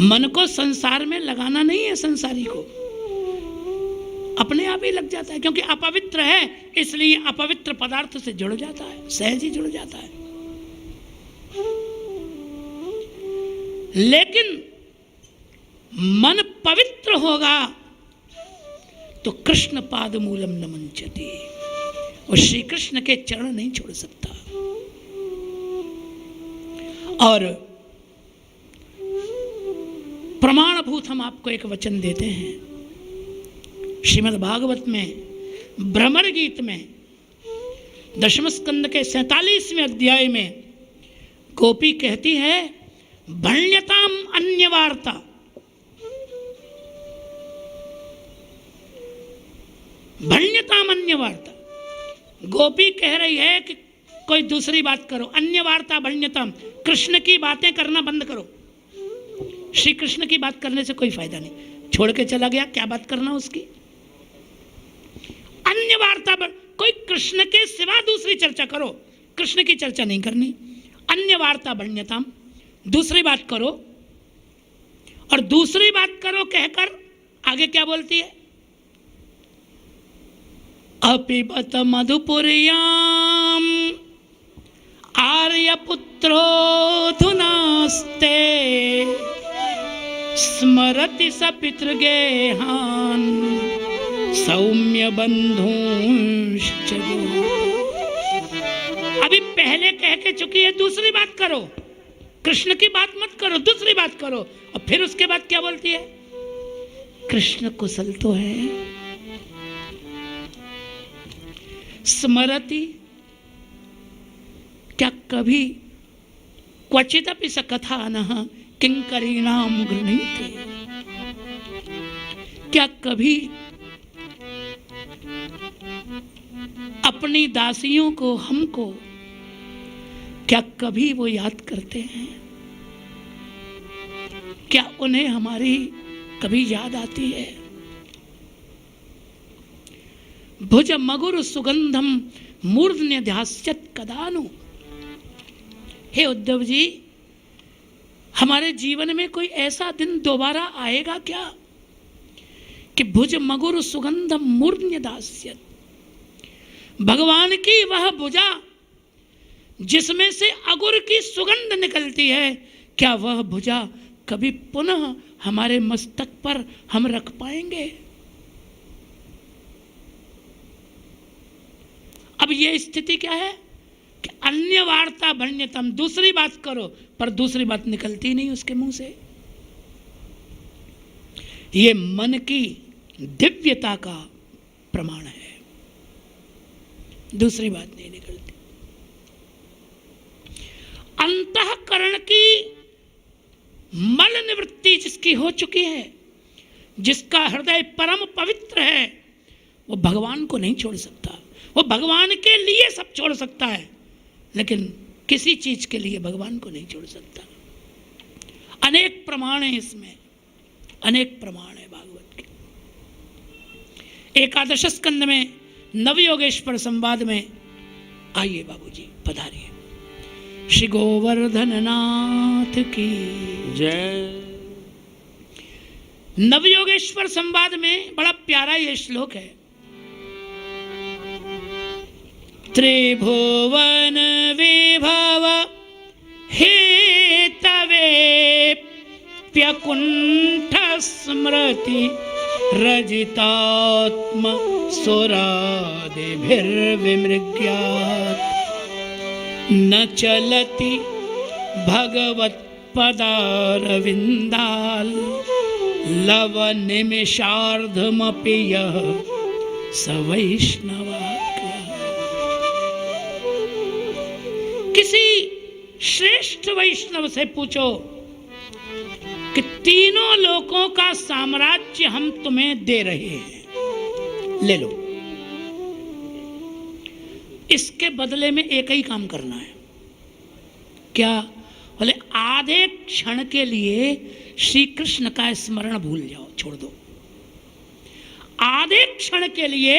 मन को संसार में लगाना नहीं है, संसारी को अपने आप ही लग जाता है, क्योंकि अपवित्र है, इसलिए अपवित्र पदार्थ से जुड़ जाता है, सहज ही जुड़ जाता है। लेकिन मन पवित्र होगा तो कृष्ण पाद मूलम न मुंचति, वो श्री कृष्ण के चरण नहीं छोड़ सकता। और प्रमाणभूत हम आपको एक वचन देते हैं, श्रीमद् भागवत में भ्रमर गीत में 10वें स्कंद के 47वें अध्याय में गोपी कहती है, भण्यताम अन्य वार्ता। भण्यताम अन्य वार्ता, गोपी कह रही है कि कोई दूसरी बात करो। अन्य वार्ता भण्यताम, कृष्ण की बातें करना बंद करो। श्री कृष्ण की बात करने से कोई फायदा नहीं, छोड़ के चला गया, क्या बात करना उसकी। अन्य वार्ता, कोई कृष्ण के सिवा दूसरी चर्चा करो, कृष्ण की चर्चा नहीं करनी। अन्य वार्ता भण्यताम, दूसरी बात करो। और दूसरी बात करो कहकर आगे क्या बोलती है, अपिबत मधुपुर्याम आर्यपुत्रो धुनास्ते स्मरति स पितृगेहान सौम्य बंधुश्च। अभी पहले कह के चुकी है, दूसरी बात करो, कृष्ण की बात मत करो, दूसरी बात करो। और फिर उसके बाद क्या बोलती है, कृष्ण कुशल तो है। स्मरति, क्या कभी क्वचिदपि स कथानः किंकरीणाम गृह्णीते, क्या कभी अपनी दासियों को, हमको, क्या कभी वो याद करते हैं? क्या उन्हें हमारी कभी याद आती है? भुज मगुर सुगंधम मूर्धन्य ध्यास्यत कदानु। हे उद्धव जी, हमारे जीवन में कोई ऐसा दिन दोबारा आएगा क्या कि भुज मगुर सुगंधम मूर्धन्य दास्यत, भगवान की वह भुजा जिसमें से अगुर की सुगंध निकलती है, क्या वह भुजा कभी पुनः हमारे मस्तक पर हम रख पाएंगे? अब ये स्थिति क्या है कि अन्य वार्ता भण्यतम, दूसरी बात करो पर दूसरी बात निकलती नहीं उसके मुंह से। ये मन की दिव्यता का प्रमाण है, दूसरी बात नहीं निकलती। अंतःकरण की मल निवृत्ति जिसकी हो चुकी है, जिसका हृदय परम पवित्र है, वो भगवान को नहीं छोड़ सकता। वो भगवान के लिए सब छोड़ सकता है, लेकिन किसी चीज के लिए भगवान को नहीं छोड़ सकता। अनेक प्रमाण है इसमें, अनेक प्रमाण है भागवत के। एकादश स्कंद में नवयोगेश्वर संवाद में आइए बाबूजी पधारिए। श्री गोवर्धन नाथ की जय। नवयोगेश्वर संवाद में बड़ा प्यारा ये श्लोक है। त्रिभुवन विभव हेतवे प्यकुंठ स्मृति रजितात्म सुरादिभिर्विमृग्यात् न चलति भगवत्पदारविन्दाल् लव निमिषार्धमपि यः स वैष्णवाक्यः। किसी श्रेष्ठ वैष्णव से पूछो कि तीनों लोकों का साम्राज्य हम तुम्हें दे रहे हैं, ले लो। इसके बदले में एक ही काम करना है। क्या? बोले आधे क्षण के लिए श्री कृष्ण का स्मरण भूल जाओ, छोड़ दो। आधे क्षण के लिए,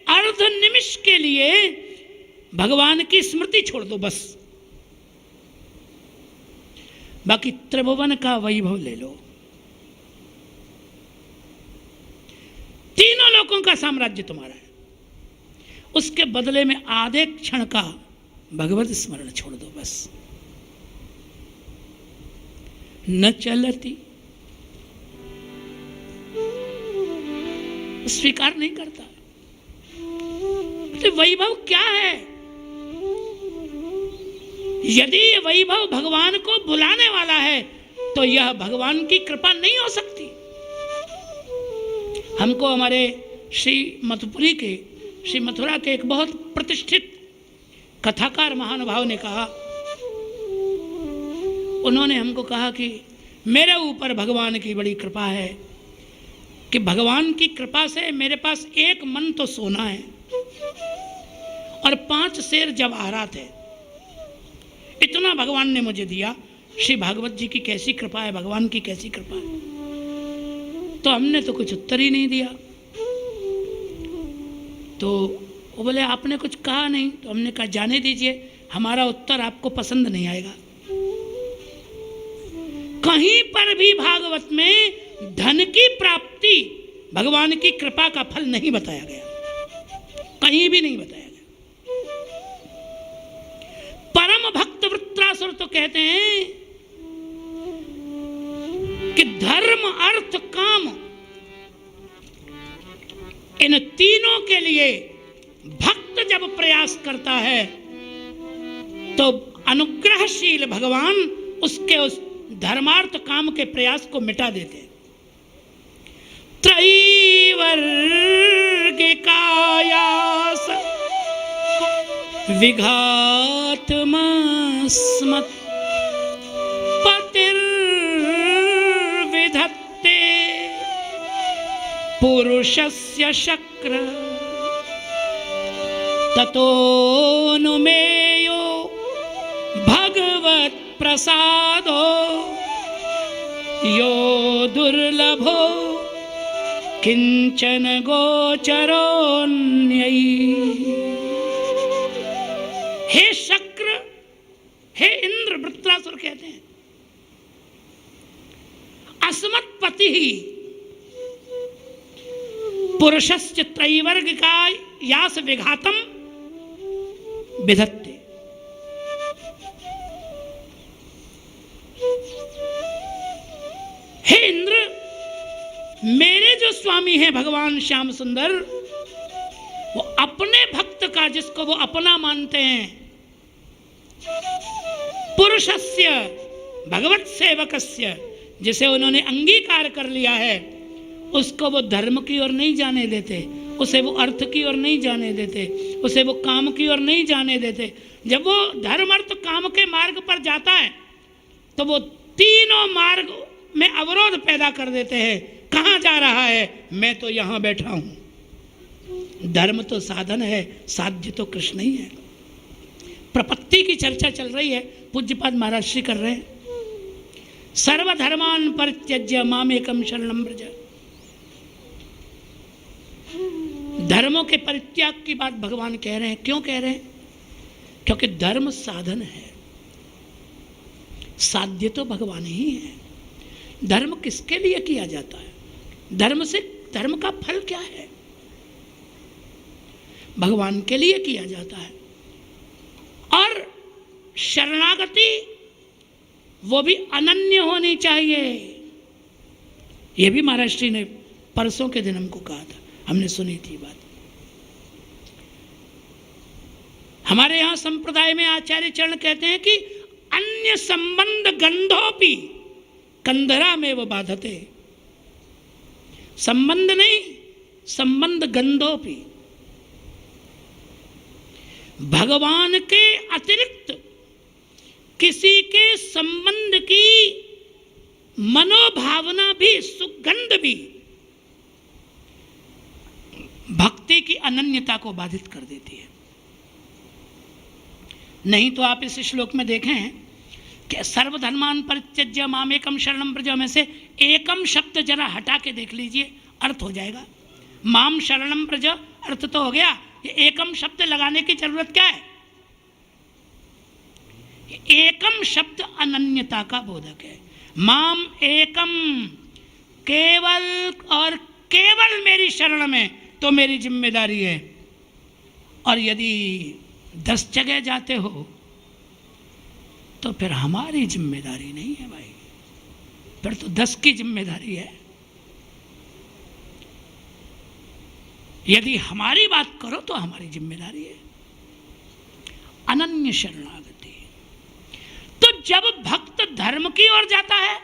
अर्ध निमिष के लिए भगवान की स्मृति छोड़ दो बस। बाकी त्रिभुवन का वैभव ले लो, तीनों लोगों का साम्राज्य तुम्हारा है। उसके बदले में आधे क्षण का भगवत स्मरण छोड़ दो बस। न चलती, स्वीकार नहीं करता। तो वैभव क्या है? यदि ये वैभव भगवान को बुलाने वाला है तो यह भगवान की कृपा नहीं हो सकती। हमको हमारे श्री मथुपुरी के, श्री मथुरा के एक बहुत प्रतिष्ठित कथाकार महानुभाव ने कहा, उन्होंने हमको कहा कि मेरे ऊपर भगवान की बड़ी कृपा है कि भगवान की कृपा से मेरे पास एक मन तो सोना है और 5 शेर जवाहरात है। इतना भगवान ने मुझे दिया। श्री भागवत जी की कैसी कृपा है, भगवान की कैसी कृपा है। तो हमने तो कुछ उत्तर ही नहीं दिया। तो वो बोले आपने कुछ कहा नहीं। तो हमने कहा जाने दीजिए, हमारा उत्तर आपको पसंद नहीं आएगा। कहीं पर भी भागवत में धन की प्राप्ति भगवान की कृपा का फल नहीं बताया गया, कहीं भी नहीं बताया गया। परम भक्त वृत्रासुर तो कहते हैं कि धर्म अर्थ काम इन तीनों के लिए भक्त जब प्रयास करता है तो अनुग्रहशील भगवान उसके उस धर्मार्थ काम के प्रयास को मिटा देते। त्रैवर्गिकायास विघातमस्मत् पतिर्विधत्ते पुरुषस्य शक्र ततोऽनुमेयो भगवत् प्रसादो यो दुर्लभो किंचन गोचरोऽन्यै। हे शक्र, हे इंद्र, वृत्रासुर कहते हैं, अस्मत्पति ही पुरुषस्य त्रैवर्गिका यास विघातम विधत्ते। हे इंद्र, मेरे जो स्वामी हैं भगवान श्याम सुंदर, वो अपने भक्त का, जिसको वो अपना मानते हैं, पुरुषस्य भगवत सेवकस्य, जिसे उन्होंने अंगीकार कर लिया है, उसको वो धर्म की ओर नहीं जाने देते, उसे वो अर्थ की ओर नहीं जाने देते, उसे वो काम की ओर नहीं जाने देते। जब वो धर्म अर्थ काम के मार्ग पर जाता है तो वो तीनों मार्ग में अवरोध पैदा कर देते हैं। कहाँ जा रहा है? मैं तो यहाँ बैठा हूँ। धर्म तो साधन है, साध्य तो कृष्ण ही है। प्रपत्ति की चर्चा चल रही है, पूज्यपाद महाराज श्री कर रहे हैं। सर्वधर्मान परित्यज्य मामेकम शरणं व्रज। धर्मों के परित्याग की बात भगवान कह रहे हैं। क्यों कह रहे हैं? क्योंकि धर्म साधन है, साध्य तो भगवान ही है। धर्म किसके लिए किया जाता है? धर्म का फल क्या है? भगवान के लिए किया जाता है। और शरणागति वो भी अनन्य होनी चाहिए। ये भी महाराज श्री ने परसों के दिन हमको कहा था, हमने सुनी थी बात। हमारे यहाँ संप्रदाय में आचार्य चरण कहते हैं कि अन्य संबंध गंधोपि कंधरा में वो बाधते। संबंध नहीं, संबंध गंधोपि। भगवान के अतिरिक्त किसी के संबंध की मनोभावना भी, सुगंध भी भक्ति की अनन्यता को बाधित कर देती है। नहीं तो आप इस श्लोक में देखें कि सर्वधर्मान परित्यज्य मामेकम शरणं व्रज में से एकम शब्द जरा हटा के देख लीजिए, अर्थ हो जाएगा। माम शरणं व्रज अर्थ तो हो गया, ये एकम शब्द लगाने की जरूरत क्या है? एकम शब्द अनन्यता का बोधक है। माम एकम, केवल और केवल मेरी शरण में तो मेरी जिम्मेदारी है। और यदि 10 जगह जाते हो तो फिर हमारी जिम्मेदारी नहीं है भाई, फिर तो 10 की जिम्मेदारी है। यदि हमारी बात करो तो हमारी जिम्मेदारी है। अनन्य शरणागति। तो जब भक्त धर्म की ओर जाता है,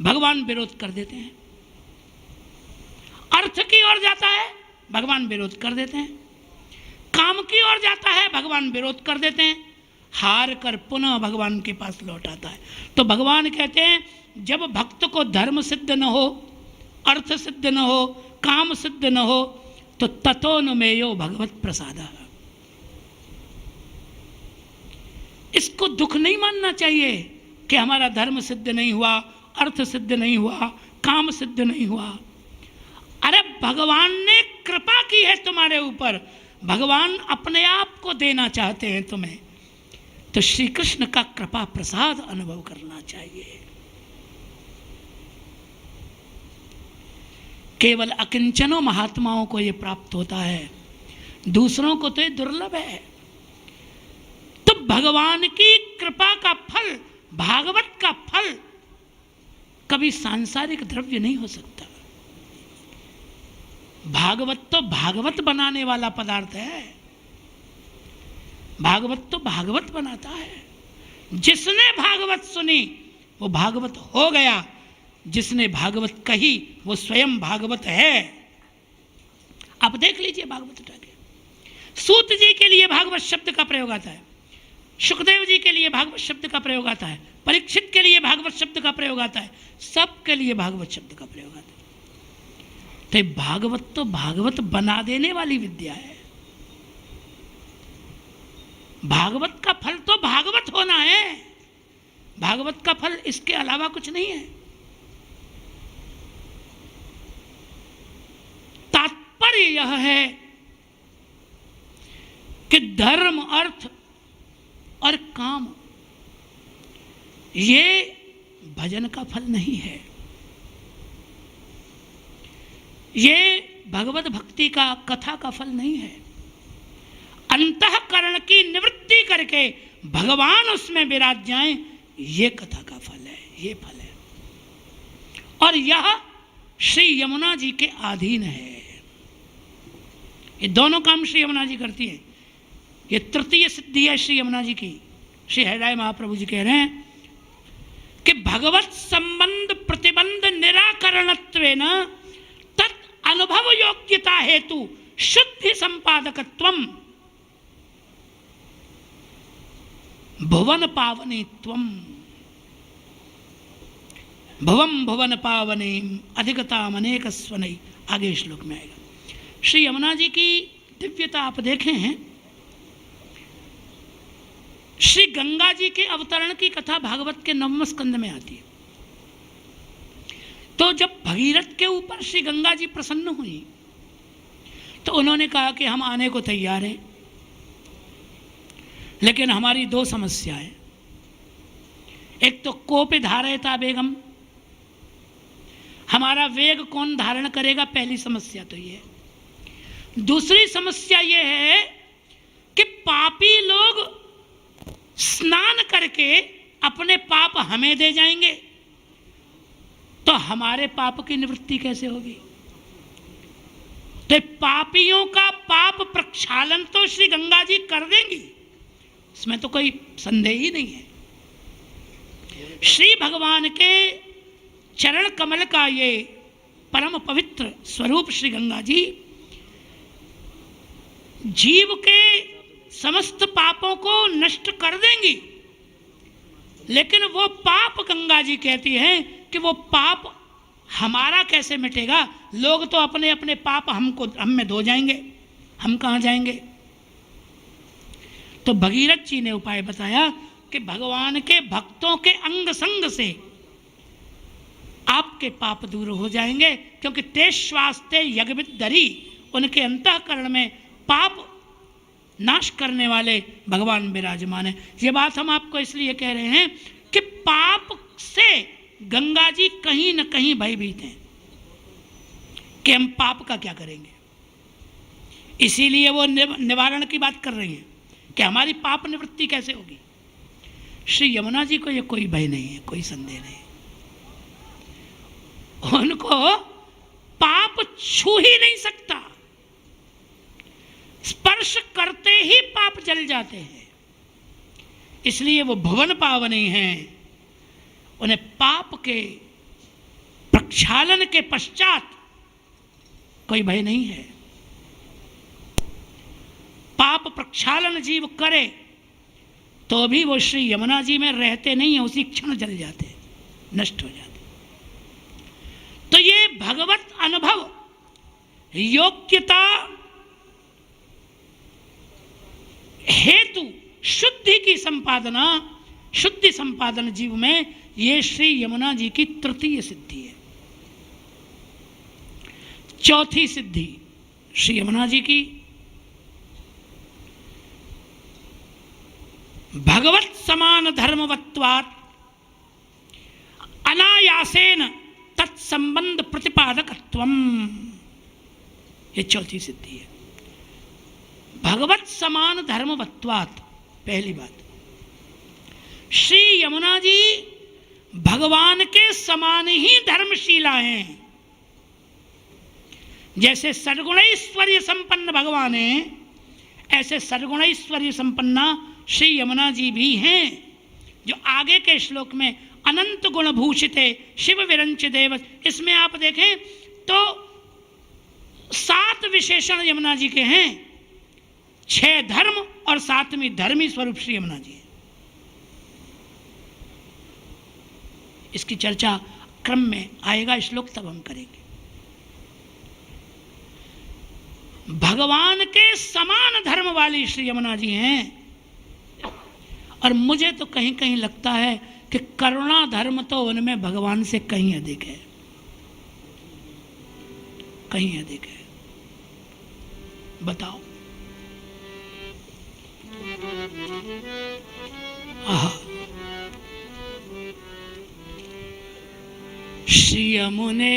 भगवान विरोध कर देते हैं। अर्थ की ओर जाता है, भगवान विरोध कर देते हैं। काम की ओर जाता है, भगवान विरोध कर देते हैं। हार कर पुनः भगवान के पास लौट आता है। तो भगवान कहते हैं, जब भक्त को धर्म सिद्ध न हो, अर्थ सिद्ध न हो, काम सिद्ध न हो, तो ततो न मेयो भगवत प्रसादः। इसको दुख नहीं मानना चाहिए कि हमारा धर्म सिद्ध नहीं हुआ, अर्थ सिद्ध नहीं हुआ, काम सिद्ध नहीं हुआ। अरे भगवान ने कृपा की है तुम्हारे ऊपर, भगवान अपने आप को देना चाहते हैं तुम्हें, तो श्री कृष्ण का कृपा प्रसाद अनुभव करना चाहिए। केवल अकिंचनो महात्माओं को यह प्राप्त होता है, दूसरों को तो ये दुर्लभ है। तो भगवान की कृपा का फल, भागवत का फल कभी सांसारिक द्रव्य नहीं हो सकता। भागवत तो भागवत बनाने वाला पदार्थ है। भागवत तो भागवत बनाता है। जिसने भागवत सुनी वो भागवत हो गया, जिसने भागवत कही वो स्वयं भागवत है। आप देख लीजिए भागवत उठा के। सूत जी के लिए भागवत शब्द का प्रयोग आता है, सुखदेव जी के लिए भागवत शब्द का प्रयोग आता है, परीक्षित के लिए भागवत शब्द का प्रयोग आता है, सबके लिए भागवत शब्द का प्रयोग आता है। तो भागवत तो भागवत बना देने वाली विद्या है। भागवत का फल तो भागवत होना है। भागवत का फल इसके अलावा कुछ नहीं है। तात्पर्य यह है कि धर्म, अर्थ और काम ये भजन का फल नहीं है। ये भगवत भक्ति का, कथा का फल नहीं है। अंतःकरण की निवृत्ति करके भगवान उसमें विराज जाएं, ये कथा का फल है, ये फल है। और यह श्री यमुना जी के अधीन है। ये दोनों काम श्री यमुना जी करती है। ये तृतीय सिद्धि है श्री यमुना जी की। श्री हरिराय महाप्रभु जी कह रहे हैं कि भगवत संबंध प्रतिबंध निराकरणत्वेन तत् अनुभव योग्यता हेतु शुद्धि संपादकत्वम भुवन पावनीत्वम भवम भुवन पावनी अधिकता अनेक स्वनई। आगे श्लोक में आएगा। श्री यमुना जी की दिव्यता आप देखें हैं। श्री गंगा जी के अवतरण की कथा भागवत के 9वें स्कंद में आती है। तो जब भगीरथ के ऊपर श्री गंगा जी प्रसन्न हुई तो उन्होंने कहा कि हम आने को तैयार हैं, लेकिन हमारी 2 समस्याएं। एक तो कोपि धारयता बेगम, हमारा वेग कौन धारण करेगा, पहली समस्या तो ये है। दूसरी समस्या ये है कि पापी लोग स्नान करके अपने पाप हमें दे जाएंगे, तो हमारे पाप की निवृत्ति कैसे होगी। तो पापियों का पाप प्रक्षालन तो श्री गंगा जी कर देंगी, इसमें तो कोई संदेह ही नहीं है। श्री भगवान के चरण कमल का ये परम पवित्र स्वरूप श्री गंगा जी जीव के समस्त पापों को नष्ट कर देंगी, लेकिन वो पाप गंगा जी कहती हैं कि वो पाप हमारा कैसे मिटेगा। लोग तो अपने अपने पाप हम में धो जाएंगे, हम कहाँ जाएंगे। तो भगीरथ जी ने उपाय बताया कि भगवान के भक्तों के अंग संग से आपके पाप दूर हो जाएंगे, क्योंकि ते श्वास्ते यज्ञविद्दरी, उनके अंतःकरण में पाप नाश करने वाले भगवान विराजमान है। ये बात हम आपको इसलिए कह रहे हैं कि पाप से गंगा जी कहीं न कहीं भयभीत हैं कि हम पाप का क्या करेंगे, इसीलिए वो निवारण की बात कर रही हैं कि हमारी पाप निवृत्ति कैसे होगी। श्री यमुना जी को ये कोई भय नहीं है, कोई संदेह नहीं। उनको पाप छू ही नहीं सकता, स्पर्श करते ही पाप जल जाते हैं, इसलिए वो भुवन पावनी हैं। उन्हें पाप के प्रक्षालन के पश्चात कोई भय नहीं है। पाप प्रक्षालन जीव करे तो भी वो श्री यमुना जी में रहते नहीं है, उसी क्षण जल जाते, नष्ट हो जाते। तो ये भगवत अनुभव योग्यता हेतु शुद्धि की संपादना, शुद्धि संपादन जीव में, ये श्री यमुना जी की तृतीय सिद्धि है। चौथी सिद्धि श्री यमुना जी की भगवत समान धर्मवत्वात् अनायासेन तत्संबंध प्रतिपादकत्वम, ये चौथी सिद्धि है। भगवत समान धर्मवत्वात्, पहली बात, श्री यमुना जी भगवान के समान ही धर्मशीला हैं। जैसे सर्गुणैश्वर्य संपन्न भगवान हैं, ऐसे सर्गुणैश्वर्य संपन्ना श्री यमुना जी भी हैं, जो आगे के श्लोक में अनंत गुण भूषिते शिव विरंच देव, इसमें आप देखें तो 7 विशेषण यमुना जी के हैं, 6 धर्म और 7वीं धर्मी स्वरूप श्री यमुना जी है। इसकी चर्चा क्रम में आएगा श्लोक, तब हम करेंगे। भगवान के समान धर्म वाली श्री यमुना जी हैं, और मुझे तो कहीं कहीं लगता है कि करुणा धर्म तो उनमें भगवान से कहीं अधिक है, कहीं अधिक है। बताओ, आहा, श्री यमुने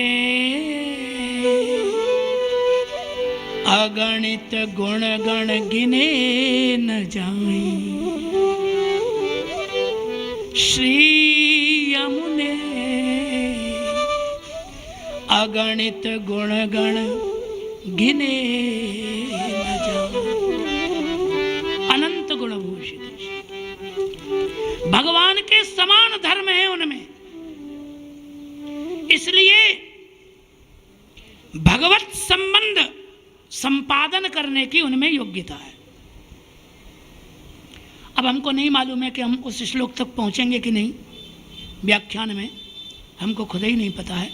अगणित गुण गण गिने न जाएं, श्री यमुने अगणित गुण गण गिने न जाए। अनंत गुण भूषित भगवान के समान धर्म है उनमें, इसलिए भगवत संबंध संपादन करने की उनमें योग्यता है। अब हमको नहीं मालूम है कि हम उस श्लोक तक पहुंचेंगे कि नहीं व्याख्यान में, हमको खुद ही नहीं पता है,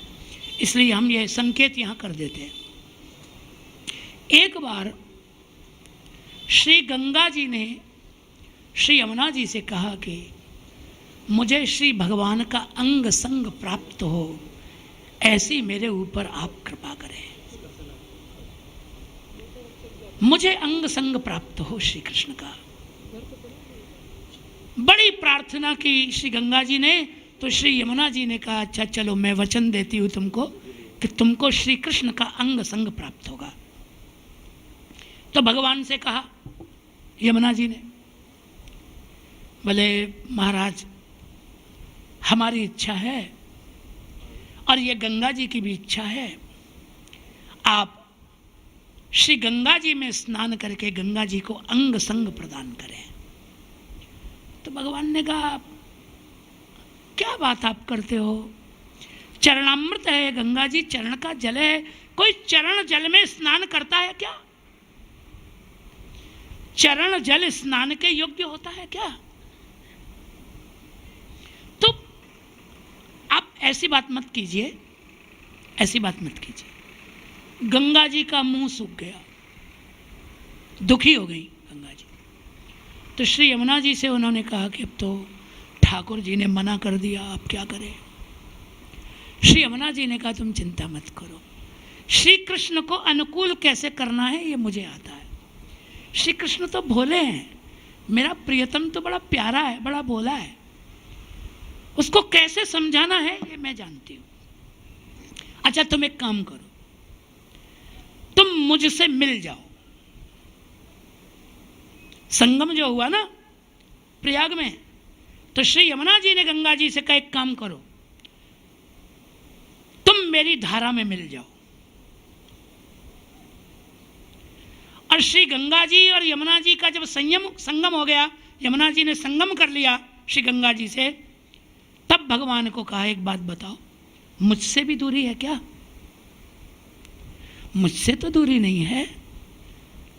इसलिए हम ये संकेत यहाँ कर देते हैं। एक बार श्री गंगा जी ने श्री यमुना जी से कहा कि मुझे श्री भगवान का अंग संग प्राप्त हो, ऐसी मेरे ऊपर आप कृपा करें, मुझे अंग संग प्राप्त हो श्री कृष्ण का। बड़ी प्रार्थना की श्री गंगा जी ने, तो श्री यमुना जी ने कहा अच्छा चलो मैं वचन देती हूँ तुमको कि तुमको श्री कृष्ण का अंग संग प्राप्त होगा। तो भगवान से कहा यमुना जी ने, बोले महाराज हमारी इच्छा है और ये गंगा जी की भी इच्छा है, आप श्री गंगा जी में स्नान करके गंगा जी को अंग संग प्रदान करें। तो भगवान ने कहा क्या बात आप करते हो, चरणामृत है गंगा जी, चरण का जल है, कोई चरण जल में स्नान करता है क्या? चरण जल स्नान के योग्य होता है क्या? तो आप ऐसी बात मत कीजिए, ऐसी बात मत कीजिए। गंगा जी का मुंह सूख गया, दुखी हो गई गंगा जी। तो श्री यमुना जी से उन्होंने कहा कि अब तो ठाकुर जी ने मना कर दिया, आप क्या करें। श्री यमुना जी ने कहा तुम चिंता मत करो, श्री कृष्ण को अनुकूल कैसे करना है ये मुझे आता है। श्री कृष्ण तो भोले हैं, मेरा प्रियतम तो बड़ा प्यारा है, बड़ा भोला है, उसको कैसे समझाना है ये मैं जानती हूँ। अच्छा तुम एक काम करो, तुम मुझसे मिल जाओ। संगम जो हुआ ना प्रयाग में, तो श्री यमुना जी ने गंगा जी से कहा एक काम करो, तुम मेरी धारा में मिल जाओ। और श्री गंगा जी और यमुना जी का जब संगम हो गया, यमुना जी ने संगम कर लिया श्री गंगा जी से, तब भगवान को कहा एक बात बताओ, मुझसे भी दूरी है क्या? मुझसे तो दूरी नहीं है।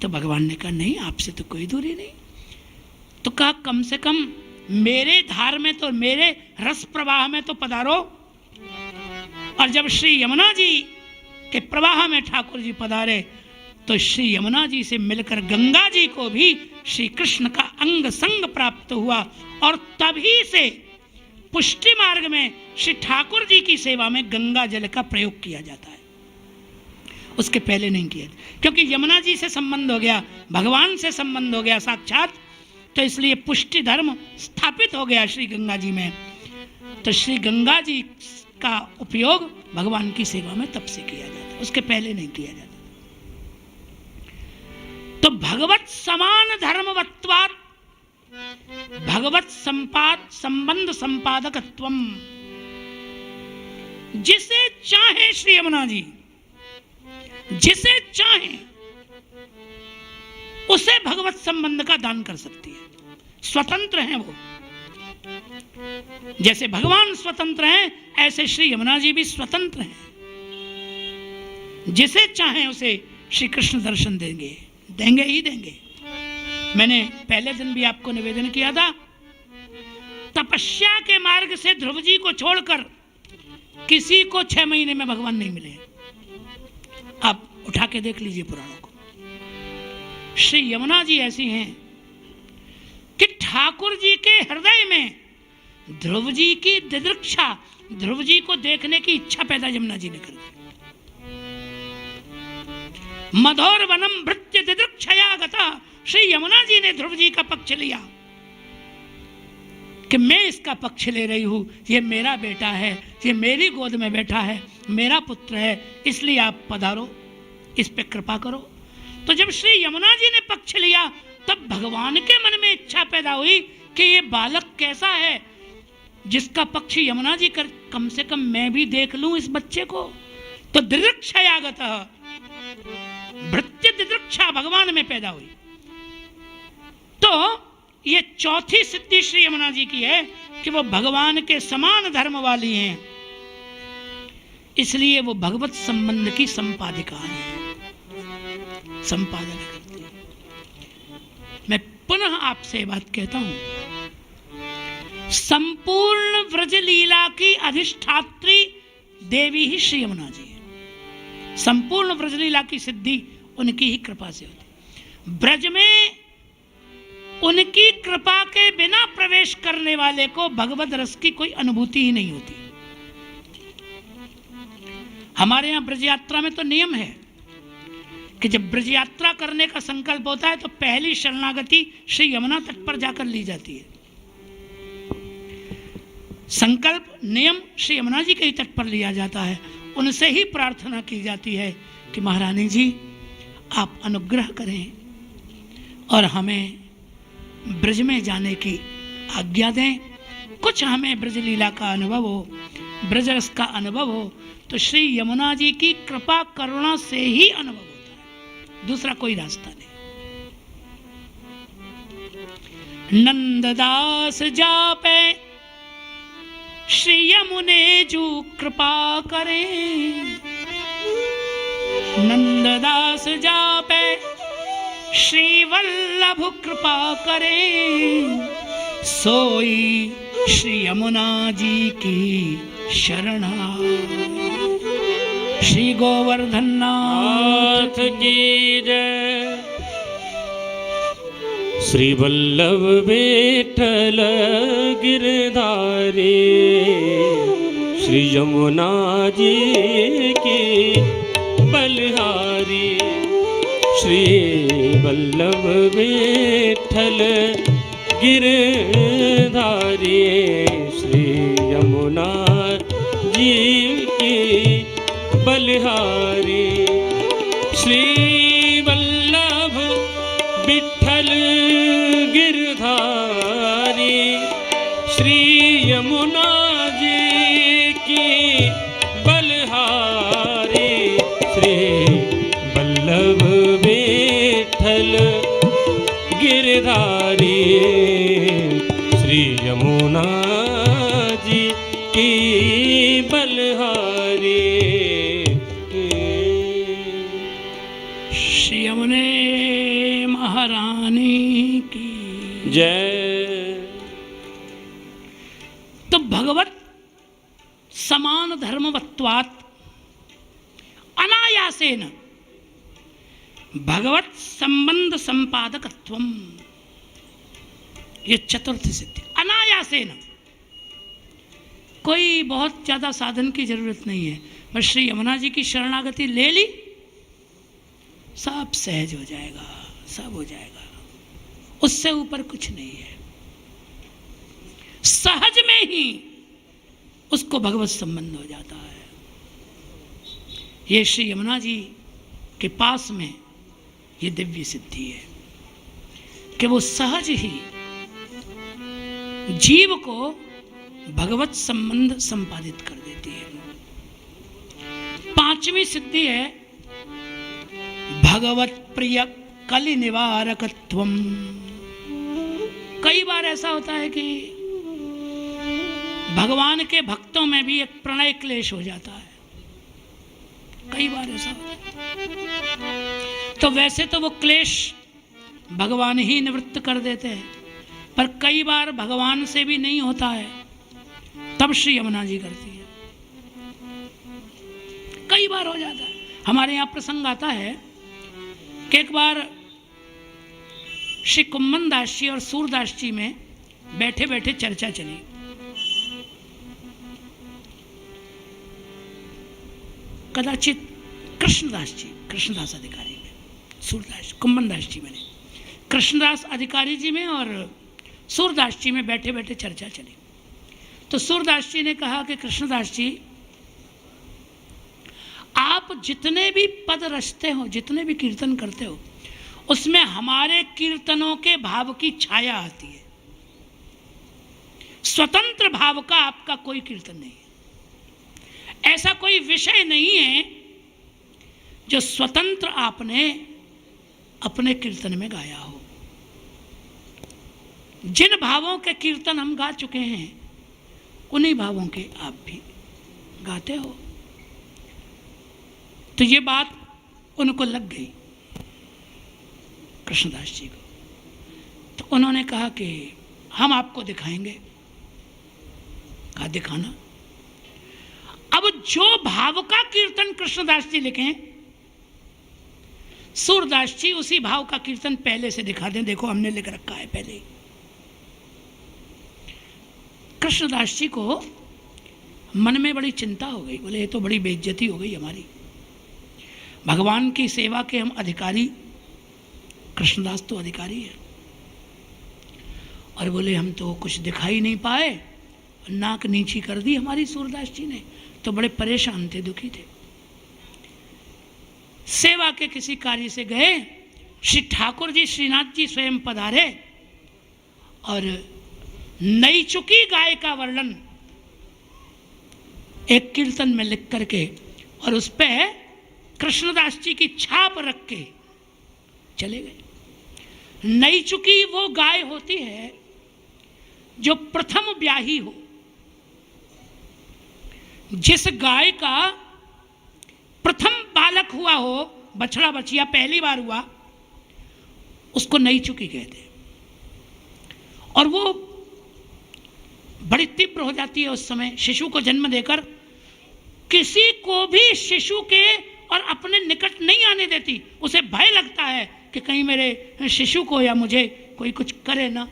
तो भगवान ने कहा नहीं, आपसे तो कोई दूरी नहीं। तो कहा कम से कम मेरे धार में तो, मेरे रस प्रवाह में तो पधारो। और जब श्री यमुना जी के प्रवाह में ठाकुर जी पधारे, तो श्री यमुना जी से मिलकर गंगा जी को भी श्री कृष्ण का अंग संग प्राप्त हुआ। और तभी से पुष्टि मार्ग में श्री ठाकुर जी की सेवा में गंगा जल का प्रयोग किया जाता है, उसके पहले नहीं किया, क्योंकि यमुना जी से संबंध हो गया, भगवान से संबंध हो गया साक्षात, तो इसलिए पुष्टि धर्म स्थापित हो गया श्री गंगा जी में। तो श्री गंगा जी का उपयोग भगवान की सेवा में तब से किया जाता है, उसके पहले नहीं किया जाता। तो भगवत समान धर्मवत्वात् भगवत संबंध संपादकत्वम, जिसे चाहे श्री यमुना जी, जिसे चाहे उसे भगवत संबंध का दान कर सकती है, स्वतंत्र हैं वो। जैसे भगवान स्वतंत्र हैं, ऐसे श्री यमुना जी भी स्वतंत्र हैं, जिसे चाहे उसे श्री कृष्ण दर्शन देंगे, देंगे ही देंगे। मैंने पहले दिन भी आपको निवेदन किया था, तपस्या के मार्ग से ध्रुव जी को छोड़कर किसी को 6 महीने में भगवान नहीं मिले। आप उठा के देख लीजिए पुराणों को। श्री यमुना जी ऐसी हैं कि ठाकुर जी के हृदय में ध्रुव जी की दिदृक्षा, ध्रुव जी को देखने की इच्छा पैदा यमुना जी ने कर दी। मधोर वनम भृत्य दिदृक्षया गता, श्री यमुना जी ने ध्रुव जी का पक्ष लिया कि मैं इसका पक्ष ले रही हूं, ये मेरा बेटा है, ये मेरी गोद में बैठा है, मेरा पुत्र है, इसलिए आप पधारो, इस पे कृपा करो। तो जब श्री यमुना जी ने पक्ष लिया, तब भगवान के मन में इच्छा पैदा हुई कि ये बालक कैसा है जिसका पक्ष यमुना जी कर, कम से कम मैं भी देख लूं इस बच्चे को। तो दिदृक्षयागतः, भृत्य दिदृक्षा भगवान में पैदा हुई। तो ये चौथी सिद्धि श्री यमुना जी की है कि वो भगवान के समान धर्म वाली हैं, इसलिए वो भगवत संबंध की संपादिका है, संपादन करती है। मैं पुनः आपसे बात कहता हूं, संपूर्ण व्रज लीला की अधिष्ठात्री देवी ही श्री यमुना जी है। संपूर्ण व्रज लीला की सिद्धि उनकी ही कृपा से होती। ब्रज में उनकी कृपा के बिना प्रवेश करने वाले को भगवत रस की कोई अनुभूति ही नहीं होती। हमारे यहां ब्रज यात्रा में तो नियम है कि जब ब्रज यात्रा करने का संकल्प होता है तो पहली शरणागति श्री यमुना तट पर जाकर ली जाती है। संकल्प नियम श्री यमुना जी के ही तट पर लिया जाता है। उनसे ही प्रार्थना की जाती है कि महारानी जी आप अनुग्रह करें और हमें ब्रज में जाने की आज्ञा दें, कुछ हमें ब्रज लीला का अनुभव हो, ब्रज रस का अनुभव हो। तो श्री यमुना जी की कृपा करुणा से ही अनुभव होता है, दूसरा कोई रास्ता नहीं। नंददास जापे श्री यमुने जू कृपा करें, नंददास जापे श्री वल्लभ कृपा करें, सोई श्री यमुना जी की शरणा। श्री गोवर्धन नाथ की जय। श्री वल्लभ विठ्ठल गिरधारी, श्री यमुना जी की बलिहारी। श्री वल्लभ विठ्ठल गिरधारी, श्री यमुना जी की बलिहारी। श्री वल्लभ विठ्ठल गिरधारी, श्री यमुना जी की बलिहारी। श्री वल्लभ विठ्ठल गिरधारी, श्री यमुना जी की बलिहारी। श्री यमुने महारानी की जय। तो भगवत समान धर्मवत्वात् अनायासेन भगवत संबंध संपादकत्वम, ये चतुर्थ सिद्धि। अनायासेन, कोई बहुत ज्यादा साधन की जरूरत नहीं है, बस श्री यमुना जी की शरणागति ले ली, सब सहज हो जाएगा, सब हो जाएगा। उससे ऊपर कुछ नहीं है। सहज में ही उसको भगवत संबंध हो जाता है। ये श्री यमुना जी के पास में ये दिव्य सिद्धि है कि वो सहज ही जीव को भगवत संबंध संपादित कर देती है। पांचवी सिद्धि है भगवत प्रिय कलि निवारकत्वम। कई बार ऐसा होता है कि भगवान के भक्तों में भी एक प्रणय क्लेश हो जाता है, कई बार ऐसा होता है। तो वैसे तो वो क्लेश भगवान ही निवृत्त कर देते हैं, पर कई बार भगवान से भी नहीं होता है, तब श्री यमुना जी करती है। कई बार हो जाता है। हमारे यहाँ प्रसंग आता है कि एक बार श्री कुम्मन दास जी और सूरदास जी में बैठे बैठे चर्चा चली। कदाचित कृष्णदास अधिकारी में, सूरदास कुम्मन दास जी में नहीं, कृष्णदास अधिकारी जी में और सूरदास जी में बैठे बैठे चर्चा चली। तो सूरदास जी ने कहा कि कृष्णदास जी, आप जितने भी पद रचते हो, जितने भी कीर्तन करते हो, उसमें हमारे कीर्तनों के भाव की छाया आती है। स्वतंत्र भाव का आपका कोई कीर्तन नहीं है। ऐसा कोई विषय नहीं है जो स्वतंत्र आपने अपने कीर्तन में गाया हो। जिन भावों के कीर्तन हम गा चुके हैं उन्हीं भावों के आप भी गाते हो। तो ये बात उनको लग गई कृष्णदास जी को। तो उन्होंने कहा कि हम आपको दिखाएंगे। कहा दिखाना। अब जो भाव का कीर्तन कृष्णदास जी लिखें, सूरदास जी उसी भाव का कीर्तन पहले से दिखा दें। देखो हमने लिख रखा है पहले ही। कृष्णदास जी को मन में बड़ी चिंता हो गई। बोले ये तो बड़ी बेइज्जती हो गई हमारी। भगवान की सेवा के हम अधिकारी, कृष्णदास तो अधिकारी है, और बोले हम तो कुछ दिखाई नहीं पाए, नाक नीची कर दी हमारी सूरदास जी ने। तो बड़े परेशान थे, दुखी थे। सेवा के किसी कार्य से गए, श्री ठाकुर जी श्रीनाथ जी स्वयं पधारे और नई चुकी गाय का वर्णन एक कीर्तन में लिख करके और उस पे कृष्णदास जी की छाप रख के चले गए। नई चुकी वो गाय होती है जो प्रथम ब्याही हो। जिस गाय का प्रथम बालक हुआ हो, बछड़ा बछिया पहली बार हुआ, उसको नई चुकी कहते हैं। और वो बड़ी तीव्र हो जाती है उस समय, शिशु को जन्म देकर किसी को भी शिशु के और अपने निकट नहीं आने देती। उसे भय लगता है कि कहीं मेरे शिशु को या मुझे कोई कुछ करे ना।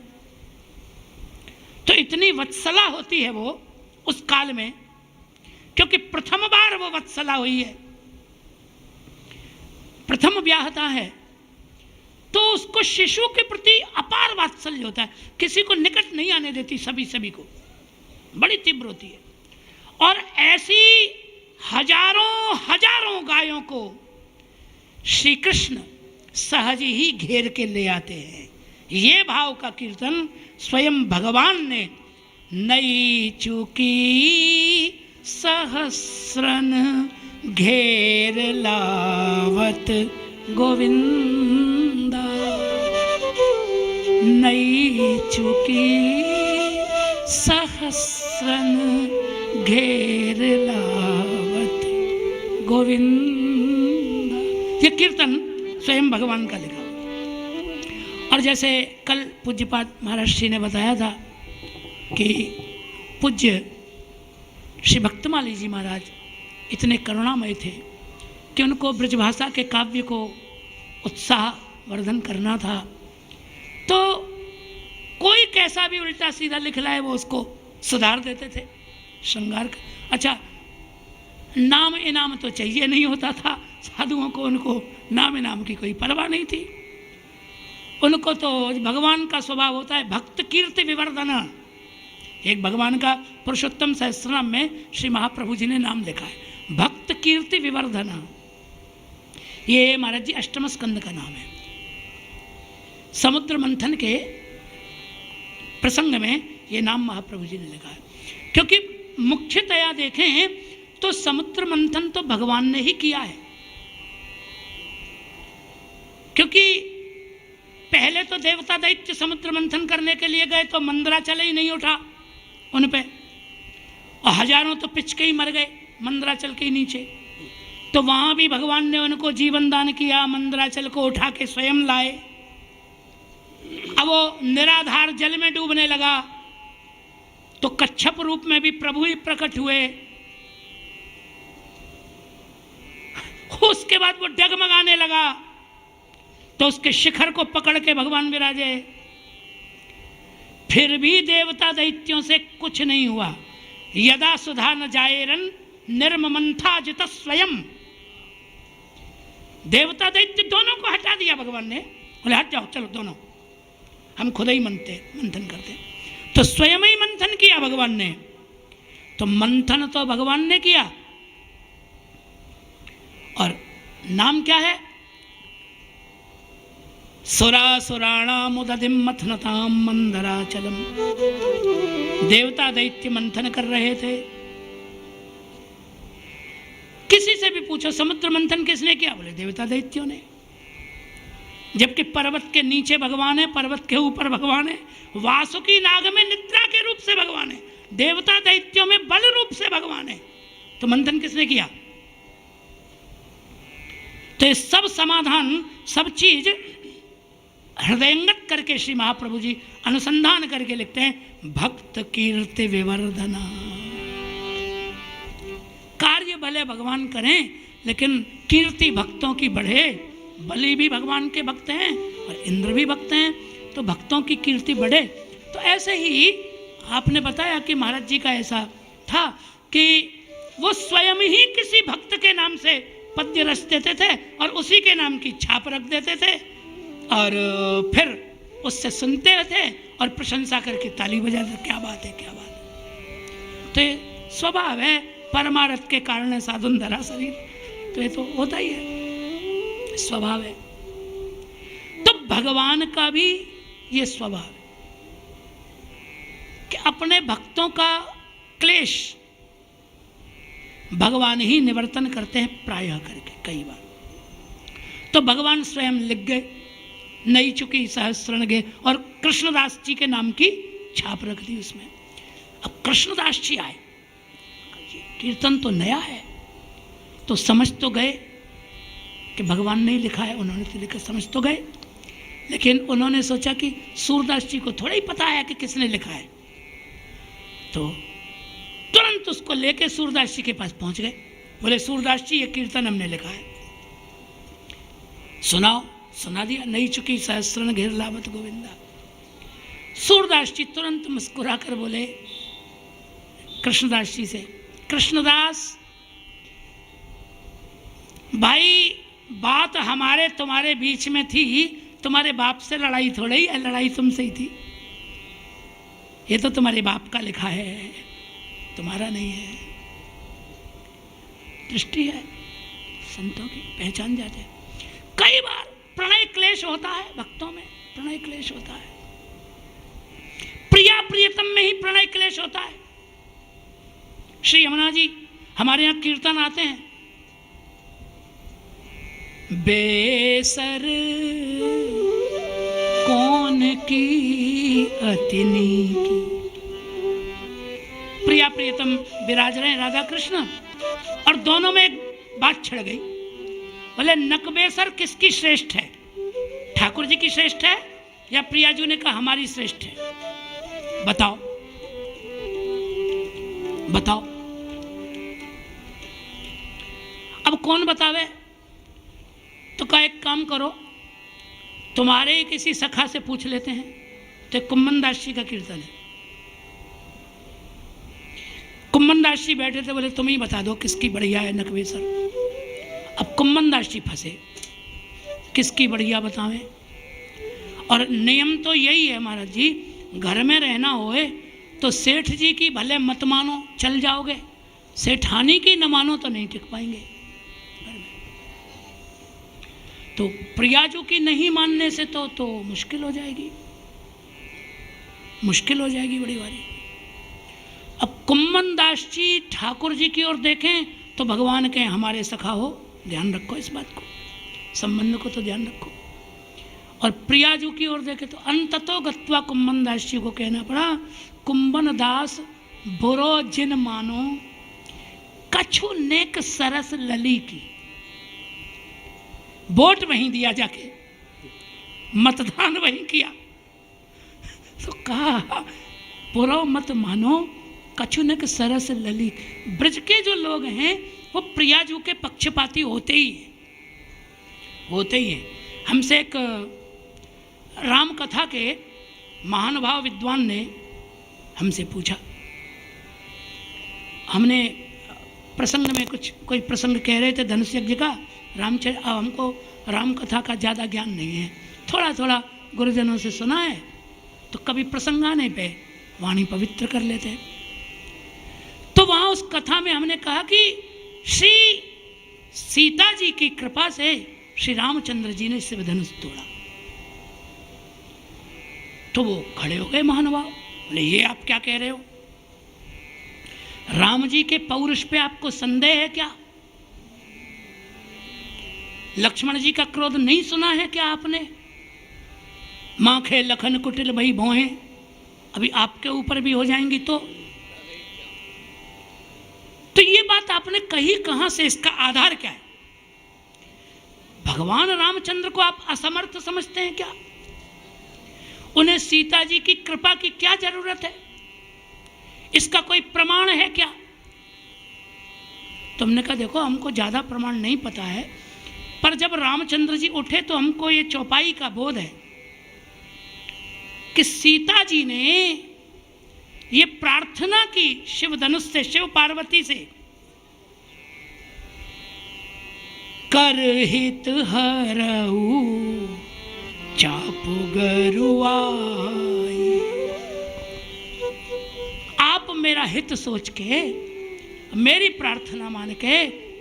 तो इतनी वत्सला होती है वो उस काल में, क्योंकि प्रथम बार वो वत्सला हुई है, प्रथम ब्याहता है, तो उसको शिशु के प्रति अपार वात्सल्य होता है। किसी को निकट नहीं आने देती, सभी को बड़ी तीव्र होती है। और ऐसी हजारों गायों को श्री कृष्ण सहज ही घेर के ले आते हैं। ये भाव का कीर्तन स्वयं भगवान ने नई चुकी सहस्रन घेर लावत गोविंदा, नई चुकी सहस्रन घेर लावत गोविंदा। ये कीर्तन स्वयं भगवान का लिखा। और जैसे कल पूज्यपाद महाराज श्री ने बताया था कि पूज्य श्री भक्तमाली जी महाराज इतने करुणामय थे कि उनको ब्रजभाषा के काव्य को उत्साह वर्धन करना था। तो कोई कैसा भी उल्टा सीधा लिख लाए वो उसको सुधार देते थे, श्रृंगार। अच्छा, नाम इनाम तो चाहिए नहीं होता था साधुओं को, उनको नाम इनाम की कोई परवाह नहीं थी। उनको तो भगवान का स्वभाव होता है भक्त कीर्ति विवर्धना। एक भगवान का पुरुषोत्तम सहस्त्रनाम में श्री महाप्रभु जी ने नाम लिखा है भक्त कीर्ति विवर्धना। ये महाराज जी अष्टम स्कंद का नाम है। समुद्र मंथन के प्रसंग में ये नाम महाप्रभु जी ने लिखा है, क्योंकि मुख्यतया देखें तो समुद्र मंथन तो भगवान ने ही किया है। क्योंकि पहले तो देवता दैत्य समुद्र मंथन करने के लिए गए तो मंदराचल ही नहीं उठा उन पे, और हजारों तो पिचके ही मर गए मंदराचल के नीचे। तो वहां भी भगवान ने उनको जीवन दान किया, मंदराचल को उठा के स्वयं लाए। अब वो निराधार जल में डूबने लगा तो कच्छप रूप में भी प्रभु ही प्रकट हुए। उसके बाद वो डगमगाने लगा तो उसके शिखर को पकड़ के भगवान विराजे। फिर भी देवता दैत्यों से कुछ नहीं हुआ। यदा सुधा न जाएरन निर्ममंथा जित स्वयं। देवता दैत्य दोनों को हटा दिया भगवान ने। बोले हट जाओ, चलो दोनों हम खुद ही मंथन करते। तो स्वयं ही मंथन किया भगवान ने। तो मंथन तो भगवान ने किया, और नाम क्या है? सुरासुराणाम उदधिम मथनताम मंदराचलम। देवता दैत्य मंथन कर रहे थे। किसी से भी पूछो समुद्र मंथन किसने किया? बोले देवता दैत्यों ने। जबकि पर्वत के नीचे भगवान है, पर्वत के ऊपर भगवान है, वासुकी नाग में निद्रा के रूप से भगवान है, देवता दैत्यों में बल रूप से भगवान है, तो मंथन किसने किया? तो ये सब समाधान, सब चीज हृदयंगत करके श्री महाप्रभु जी अनुसंधान करके लिखते हैं, भक्त कीर्ति विवर्धना। कार्य भले भगवान करें, लेकिन कीर्ति भक्तों की बढ़े। बलि भी भगवान के भक्त हैं और इंद्र भी भक्त हैं, तो भक्तों की कीर्ति बढ़े। तो ऐसे ही आपने बताया कि महाराज जी का ऐसा था कि वो स्वयं ही किसी भक्त के नाम से पद्य रच देते थे और उसी के नाम की छाप रख देते थे, और फिर उससे सुनते थे और प्रशंसा करके ताली बजाते, क्या बात है, क्या बात है। तो ये स्वभाव है, परमार्थ के कारण साधुन धरा शरीर, तो ये तो होता ही है, स्वभाव है। तो भगवान का भी ये स्वभाव है कि अपने भक्तों का क्लेश भगवान ही निवर्तन करते हैं, प्रायः करके कई बार। तो भगवान स्वयं लिख गए, नई चुकी सहस्रण गए, और कृष्णदास जी के नाम की छाप रख दी उसमें। अब कृष्णदास जी आए, कीर्तन तो नया है, तो समझ तो गए कि भगवान ने लिखा है, उन्होंने तो लिखा, समझ तो गए। लेकिन उन्होंने सोचा कि सूरदास जी को थोड़ा ही पता है कि किसने लिखा है, तो तुरंत उसको लेके सूरदास जी के पास पहुंच गए। बोले सूरदास जी, ये कीर्तन हमने लिखा है, सुनाओ। सुना दिया, नई चुकी सहस्रण घेर लावत गोविंदा। सूरदास जी तुरंत मुस्कुरा कर बोले कृष्णदास जी से, कृष्णदास भाई, बात हमारे तुम्हारे बीच में थी, तुम्हारे बाप से लड़ाई थोड़ी है, लड़ाई तुमसे ही थी। ये तो तुम्हारे बाप का लिखा है, तुम्हारा नहीं है। दृष्टि है संतों की, पहचान जाते हैं। कई बार प्रणय क्लेश होता है भक्तों में, प्रणय क्लेश होता है, प्रिया प्रियतम में ही प्रणय क्लेश होता है। श्री यमुना जी हमारे यहाँ कीर्तन आते हैं, बेसर कौन की अतिनी की। प्रिया प्रियतम विराज रहे राधा कृष्ण, और दोनों में एक बात छिड़ गई। बोले नकबेसर किसकी श्रेष्ठ है, ठाकुर जी की श्रेष्ठ है या प्रियाजू ने कहा हमारी श्रेष्ठ है? बताओ बताओ। अब कौन बतावे? तो का एक काम करो, तुम्हारे ही किसी सखा से पूछ लेते हैं। तो कुम्मन दास जी का कीर्तन है, कुम्मन दास जी बैठे थे, बोले तुम ही बता दो किसकी बढ़िया है नकबेसर। अब कुम्मन दास जी फंसे, किसकी बढ़िया बतावें। और नियम तो यही है महाराज जी, घर में रहना होए तो सेठ जी की भले मत मानो, चल जाओगे, सेठानी की न मानो तो नहीं टिक पाएंगे। तो प्रियाजू की नहीं मानने से तो मुश्किल हो जाएगी, मुश्किल हो जाएगी बड़ी बारी। अब कुम्मन दास जी ठाकुर जी की ओर देखें तो भगवान के हमारे सखा हो, ध्यान रखो इस बात को, संबंध को तो ध्यान रखो। और प्रियाजू की ओर देखें तो अंततो गत्वा कुम्मन दास जी को कहना पड़ा, कुम्बन दास बुरो जिन मानो, कछु नेक सरस लली की। वोट वहीं दिया जाके, मतदान वहीं किया, तो कहा बुरो मत मानो, कछु नेक सरस लली। ब्रज के जो लोग हैं वो प्रियाजू के पक्षपाती होते ही हैं, होते ही हैं। हमसे एक राम कथा के महानुभाव विद्वान ने हमसे पूछा, हमने प्रसंग में कोई प्रसंग कह रहे थे धनुष यज्ञ का, रामचरित, हमको राम कथा का ज़्यादा ज्ञान नहीं है, थोड़ा थोड़ा गुरुजनों से सुना है, तो कभी प्रसंग आने पे वाणी पवित्र कर लेते हैं। तो वहाँ उस कथा में हमने कहा कि श्री सीता जी की कृपा से श्री रामचंद्र जी ने शिव धनुष तोड़ा। तो वो खड़े हो गए महानुभाव, बोले ये आप क्या कह रहे हो, राम जी के पौरुष पे आपको संदेह है क्या? लक्ष्मण जी का क्रोध नहीं सुना है क्या आपने? माखे लखन कुटिल भई भोहे, अभी आपके ऊपर भी हो जाएंगी तो ये बात आपने कही कहां से? इसका आधार क्या है? भगवान रामचंद्र को आप असमर्थ समझते हैं क्या? उन्हें सीता जी की कृपा की क्या जरूरत है? इसका कोई प्रमाण है क्या? तुमने कहा देखो हमको ज्यादा प्रमाण नहीं पता है, पर जब रामचंद्र जी उठे तो हमको ये चौपाई का बोध है कि सीता जी ने ये प्रार्थना की शिव धनुष से, शिव पार्वती से, कर हित हरऊ चापु गरुआई। आप मेरा हित सोच के, मेरी प्रार्थना मान के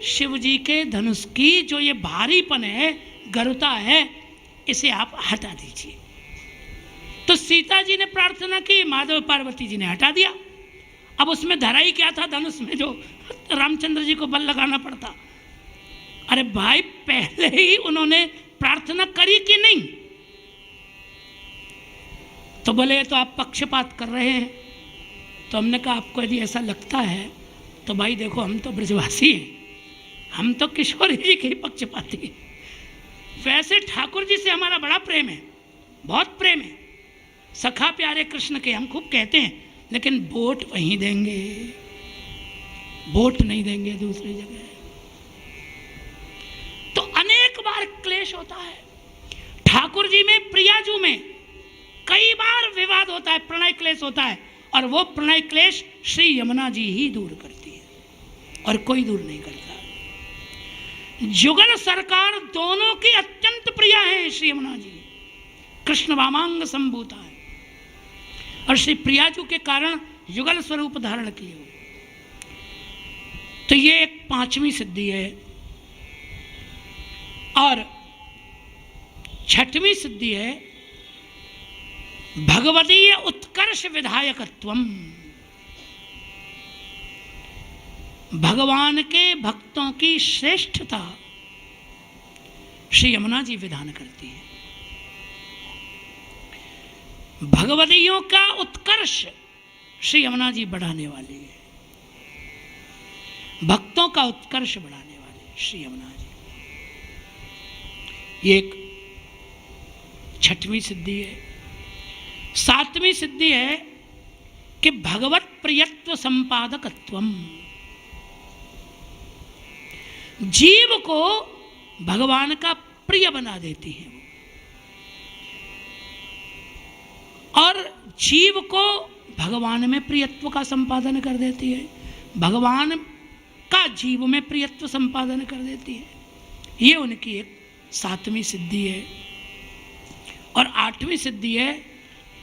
शिव जी के धनुष की जो ये भारीपन है, गरुता है, इसे आप हटा दीजिए। तो सीता जी ने प्रार्थना की, माधव पार्वती जी ने हटा दिया। अब उसमें धराई क्या था धनुष में जो रामचंद्र जी को बल लगाना पड़ता? अरे भाई पहले ही उन्होंने प्रार्थना करी कि नहीं? तो बोले तो आप पक्षपात कर रहे हैं। तो हमने कहा आपको यदि ऐसा लगता है तो भाई देखो हम तो ब्रजवासी हैं, हम तो किशोरी जी के ही पक्षपाती हैं। वैसे ठाकुर जी से हमारा बड़ा प्रेम है, बहुत प्रेम है, सखा प्यारे कृष्ण के हम खूब कहते हैं, लेकिन वोट वहीं देंगे, वोट नहीं देंगे दूसरी जगह। तो अनेक बार क्लेश होता है ठाकुर जी में, प्रियाजू में कई बार विवाद होता है, प्रणय क्लेश होता है, और वो प्रणय क्लेश श्री यमुना जी ही दूर करती है और कोई दूर नहीं करता। जुगल सरकार दोनों की अत्यंत प्रिय है श्री यमुना जी, कृष्ण वामांग संभूता है, और श्री प्रियाजू के कारण युगल स्वरूप धारण किए हुए। तो ये एक पांचवी सिद्धि है। और छठवीं सिद्धि है भगवदीय उत्कर्ष विधायकत्वम। भगवान के भक्तों की श्रेष्ठता श्री यमुना जी विधान करती है। भगवदियों का उत्कर्ष श्री यमुना जी बढ़ाने वाली है, भक्तों का उत्कर्ष बढ़ाने वाली श्री यमुना जी। ये एक छठवीं सिद्धि है। सातवीं सिद्धि है कि भगवत प्रियत्व संपादकत्वम। जीव को भगवान का प्रिय बना देती है और जीव को भगवान में प्रियत्व का संपादन कर देती है, भगवान का जीव में प्रियत्व संपादन कर देती है। ये उनकी एक सातवीं सिद्धि है। और आठवीं सिद्धि है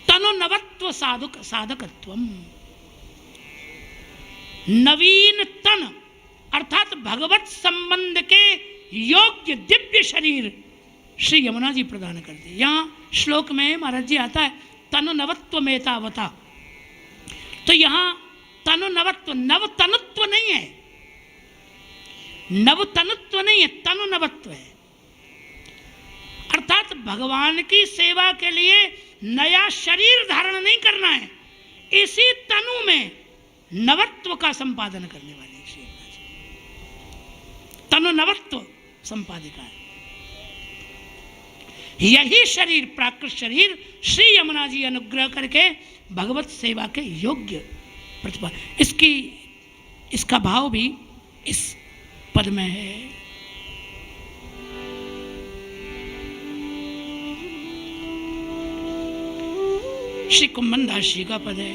तनुनवत्व साधकत्वम। नवीन तन अर्थात भगवत संबंध के योग्य दिव्य शरीर श्री यमुना जी प्रदान करती है। यहाँ श्लोक में महाराज जी आता है तनुनवत्व मेतावता। तो यहाँ तनुनवत्व, नवतनुत्व नहीं है, नवतनुत्व नहीं है, तनुनवत्व है। अर्थात भगवान की सेवा के लिए नया शरीर धारण नहीं करना है, इसी तनु में नवत्व का संपादन करने वाले श्री यमुना जी तनु नवत्व संपादिका है। यही शरीर, प्राकृत शरीर श्री यमुना जी अनुग्रह करके भगवत सेवा के योग्य प्रतिभा। इसका भाव भी इस पद में है। श्री कुम्भन दास जी का पद है।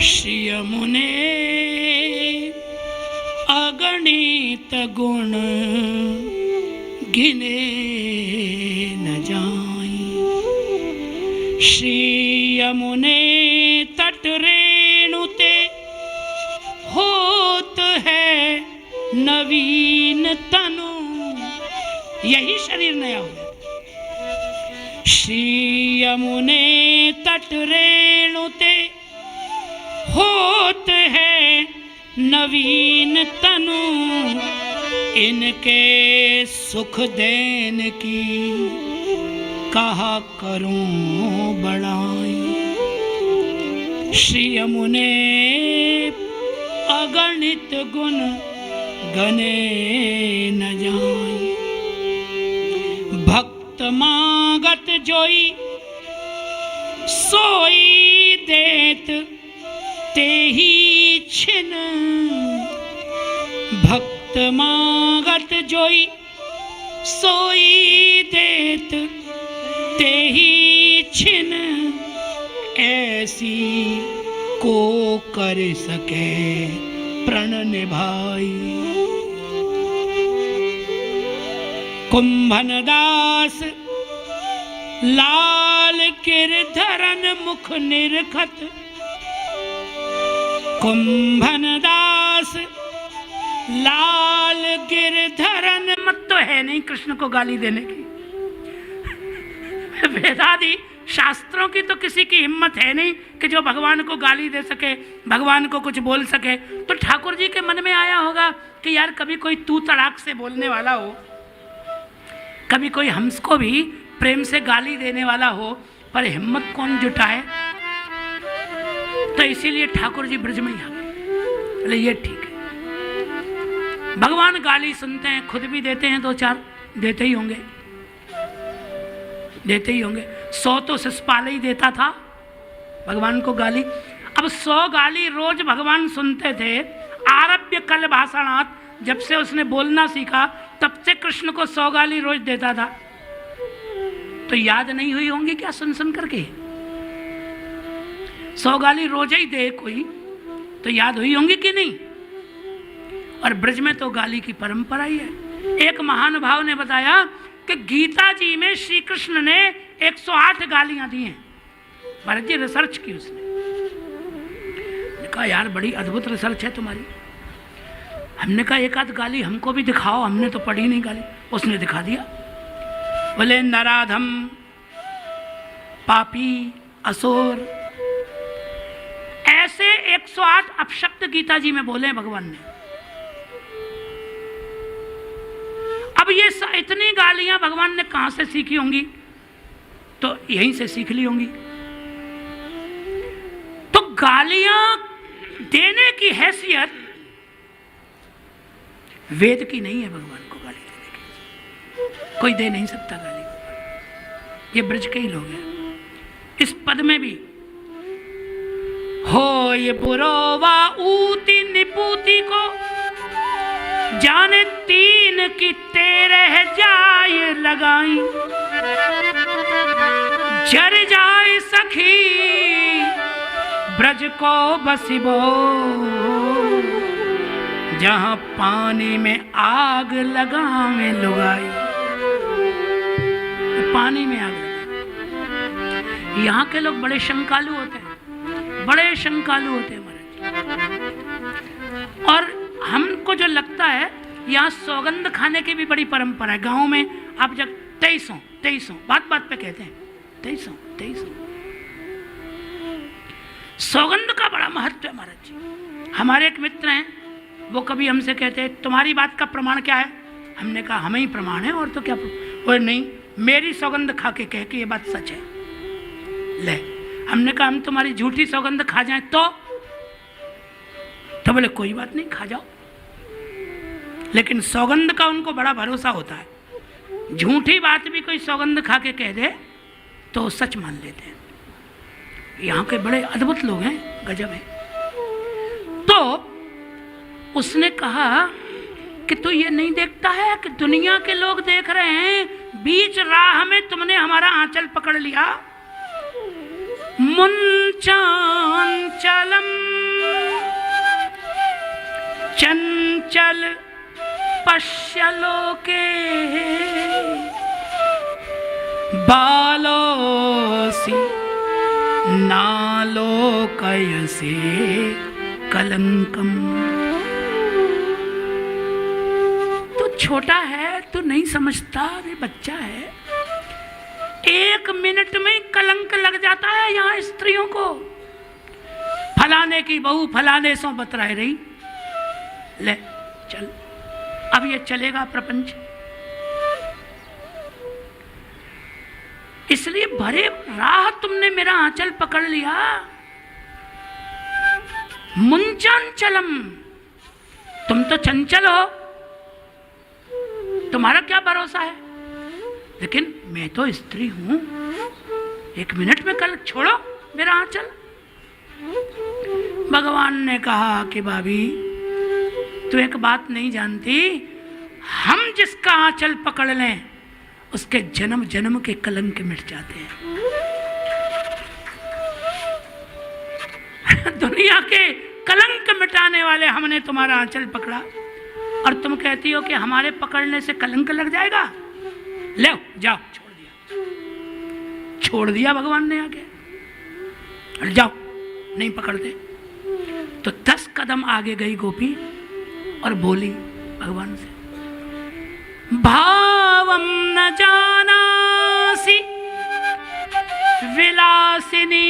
श्री यमुने अगणित गुण गिने न जाई। श्री यमुने तट रेणुते होत है नवीन तनु। यही शरीर नया हो जाता। श्री यमुने तट रेणुते होत है नवीन तनु, इनके सुख देन की कहा करूं बड़ाई। श्री यमुने अगणित गुण गने न जाई। भक्त मांगत जोई सोई देत तेही छिन। भक्त मांगत जोई सोई देत तेही छिन। ऐसी को कर सके प्रण निभाई। कुंभन दास लाल गिरधरन मुख निरखत। कुंभन दास लाल गिरधरन, मत तो है नहीं कृष्ण को गाली देने की। वेदादि शास्त्रों की तो किसी की हिम्मत है नहीं कि जो भगवान को गाली दे सके, भगवान को कुछ बोल सके। तो ठाकुर जी के मन में आया होगा कि यार कभी कोई तू तड़ाक से बोलने वाला हो, कभी कोई हमको भी प्रेम से गाली देने वाला हो, पर हिम्मत कौन जुटाए। तो इसीलिए ठाकुर जी ब्रज में ही आ गए। बोले ये ठीक है, भगवान गाली सुनते हैं, खुद भी देते हैं, दो चार देते ही होंगे, देते ही होंगे। 100 तो शिषपाल ही देता था भगवान को गाली। अब 100 गाली रोज भगवान सुनते थे। आरभ्य कल भाषणात्, जब से उसने बोलना सीखा तब से कृष्ण को 100 गाली रोज देता था। तो याद नहीं हुई होंगी क्या सुन सुन करके? 100 गाली रोज ही दे कोई तो याद हुई होंगी कि नहीं? और ब्रज में तो गाली की परंपरा ही है। एक महान भाव ने बताया कि गीता जी में श्री कृष्ण ने 108 गालियां दी हैं। भरत जी रिसर्च की उसने, कहा यार बड़ी अद्भुत रिसर्च है तुम्हारी। हमने कहा एक आध गाली हमको भी दिखाओ, हमने तो पढ़ी नहीं गाली। उसने दिखा दिया। बोले नराधम, पापी, असुर, ऐसे 108 अपशब्द गीता जी में बोले भगवान ने। अब ये इतनी गालियां भगवान ने कहां से सीखी होंगी? तो यहीं से सीख ली होंगी। तो गालियां देने की हैसियत वेद की नहीं है। भगवान को गाली देने की कोई दे नहीं सकता गाली। ये ब्रज के ही लोग हैं। इस पद में भी हो ये पुरोवा ऊती निपूती को जाने 3 की 13 जाय लगाई। जर जाए सखी ब्रज को बसिबो, जहां पानी में आग लगावे लुगाई। पानी में आग लगा। यहाँ के लोग बड़े शंकालु होते हैं, बड़े शंकालु होते हैं महाराज। और हमको जो लगता है यहाँ सौगंध खाने की भी बड़ी परंपरा है। गांव में आप जब 2300 बात बात पे कहते हैं 2300 सौगंध का बड़ा महत्व है महाराज जी। हमारे एक मित्र हैं, वो कभी हमसे कहते हैं तुम्हारी बात का प्रमाण क्या है? हमने कहा हमें ही प्रमाण है और तो क्या। और नहीं, मेरी सौगंध खा के कह के ये बात सच है। ले, हमने कहा हम तुम्हारी झूठी सौगंध खा जाएं तो बोले कोई बात नहीं, खा जाओ। लेकिन सौगंध का उनको बड़ा भरोसा होता है। झूठी बात भी कोई सौगंध खा के कह दे तो सच मान लेते हैं। यहाँ के बड़े अद्भुत लोग हैं, गजब है। तो उसने कहा कि तू ये नहीं देखता है कि दुनिया के लोग देख रहे हैं, बीच राह में तुमने हमारा आंचल पकड़ लिया। मुंचांचलम चंचल पश्यलोके बालोसी नालोकयसे कलंकम। तू छोटा है, तू नहीं समझता, अरे बच्चा है। 1 मिनट में कलंक लग जाता है यहाँ स्त्रियों को। फलाने की बहू फलाने सो बतराए रही, ले चल, अब ये चलेगा प्रपंच। इसलिए भरे राह तुमने मेरा आंचल पकड़ लिया। मुंचांचलम, तुम तो चंचल हो, तुम्हारा क्या भरोसा है, लेकिन मैं तो स्त्री हूं, एक मिनट में कल छोड़ो मेरा आंचल। भगवान ने कहा कि भाभी तू एक बात नहीं जानती, हम जिसका आंचल पकड़ लें उसके जन्म जन्म के कलंक मिट जाते हैं। दुनिया के कलंक मिटाने वाले हमने तुम्हारा आंचल पकड़ा और तुम कहती हो कि हमारे पकड़ने से कलंक लग जाएगा। ले जाओ, छोड़ दिया भगवान ने आगे, जाओ नहीं पकड़ते। तो 10 कदम आगे गई गोपी और बोली भगवान से, भावम न जानासि विलासिनी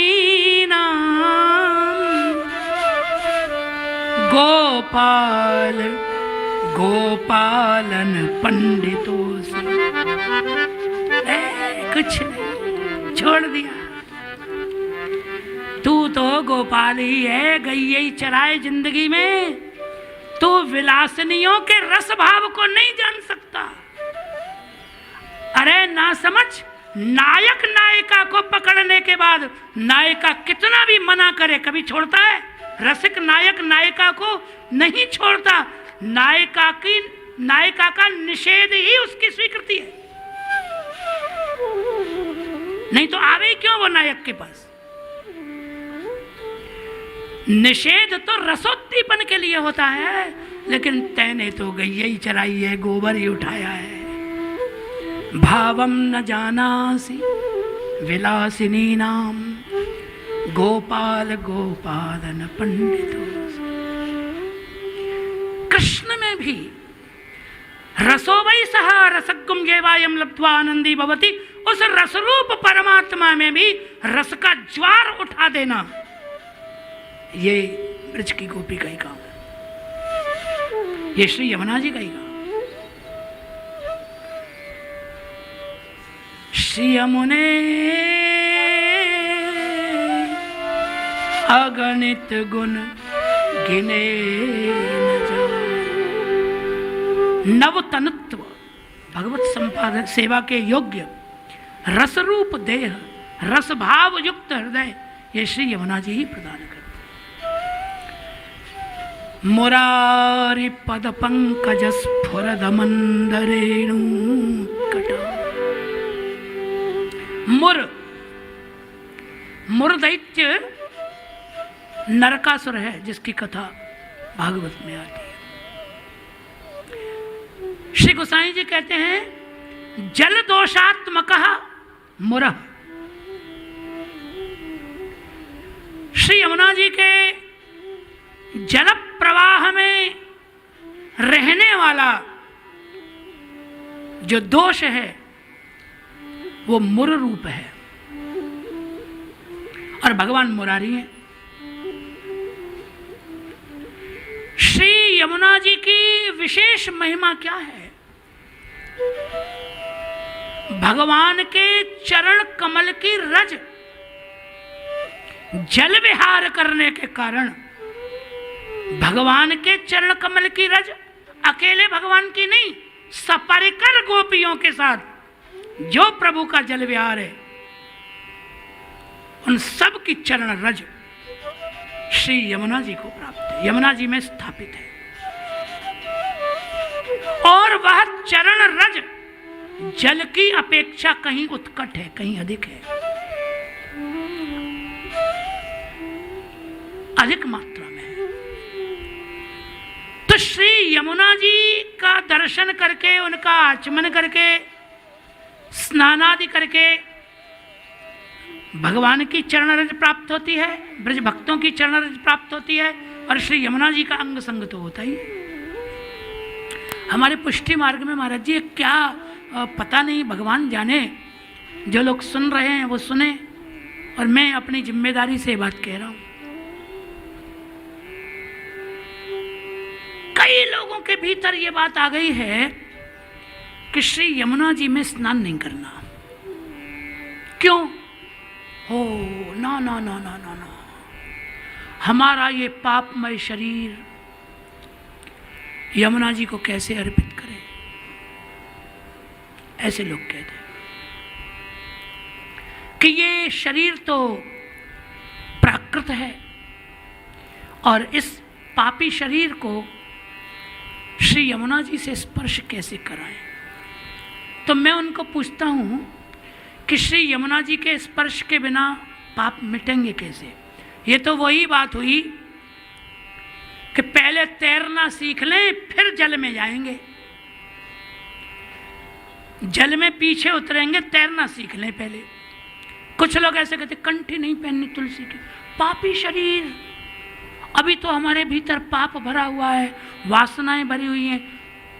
गोपाल गोपालन पंडितों से। कुछ नहीं, छोड़ दिया। तू तो गोपाल ही है, गई चराए जिंदगी में, तू विलासनियों के रस भाव को नहीं जान सकता। अरे ना समझ, नायक नायिका को पकड़ने के बाद नायिका कितना भी मना करे कभी छोड़ता है? रसिक नायक नायिका को नहीं छोड़ता, नायिका का निषेध ही उसकी स्वीकृति है। नहीं तो आवे क्यों वो नायक के पास? निषेध तो रसोद्दीपन के लिए होता है, लेकिन तैने तो गैया ही चराई है, गोबर ही उठाया है। भावम न जानासि विलासिनी नाम गोपाल गोपालन पंडितों। कृष्ण में भी रसो वै सह रसगुम येवायम लब्ध्वा आनंदी भवति, उस रसरूप परमात्मा में भी रस का ज्वार उठा देना, ये ब्रज की गोपी का ही काम है, ये श्री यमुना जी का ही काम। श्री यमुने अगणित गुण गिने न जाए। नव तनुत्व, भगवत संपादन सेवा के योग्य रसरूप देह, रस भाव युक्त हृदय, ये श्री यमुना जी ही प्रदान करते। मुरारी पद पंकज स्फुरद मंदरेणु कटा। मुर दैत्य नरकासुर है, जिसकी कथा भागवत में आती है। श्री गोसाई जी कहते हैं जल दोषात्मक मुरह। श्री यमुना जी के जल प्रवाह में रहने वाला जो दोष है वो मुर रूप है, और भगवान मुरारी हैं। श्री यमुना जी की विशेष महिमा क्या है? भगवान के चरण कमल की रज जल विहार करने के कारण, भगवान के चरण कमल की रज अकेले भगवान की नहीं, सपरिकर गोपियों के साथ जो प्रभु का जल विहार है, उन सब की चरण रज श्री यमुना जी को प्राप्त है, यमुना जी में स्थापित है। और वह चरण रज जल की अपेक्षा कहीं उत्कट है, कहीं अधिक है, अधिक मात्रा में है। तो श्री यमुना जी का दर्शन करके, उनका आचमन करके, स्नानादि करके भगवान की चरण रज प्राप्त होती है, ब्रज भक्तों की चरण रज प्राप्त होती है, और श्री यमुना जी का अंग संग तो होता ही। हमारे पुष्टि मार्ग में महाराज जी क्या पता नहीं, भगवान जाने, जो लोग सुन रहे हैं वो सुने, और मैं अपनी जिम्मेदारी से बात कह रहा हूँ। लोगों के भीतर ये बात आ गई है कि श्री यमुना जी में स्नान नहीं करना। क्यों? हो ना ना ना ना ना ना, हमारा ये पापमय शरीर यमुना जी को कैसे अर्पित करें, ऐसे लोग कहते हैं कि ये शरीर तो प्राकृत है और इस पापी शरीर को श्री यमुना जी से स्पर्श कैसे कराएं। तो मैं उनको पूछता हूं कि श्री यमुना जी के स्पर्श के बिना पाप मिटेंगे कैसे? ये तो वही बात हुई कि पहले तैरना सीख लें फिर जल में जाएंगे, जल में पीछे उतरेंगे, तैरना सीख लें पहले। कुछ लोग ऐसे कहते कंठी नहीं पहननी तुलसी की, पापी शरीर, अभी तो हमारे भीतर पाप भरा हुआ है, वासनाएं भरी हुई हैं,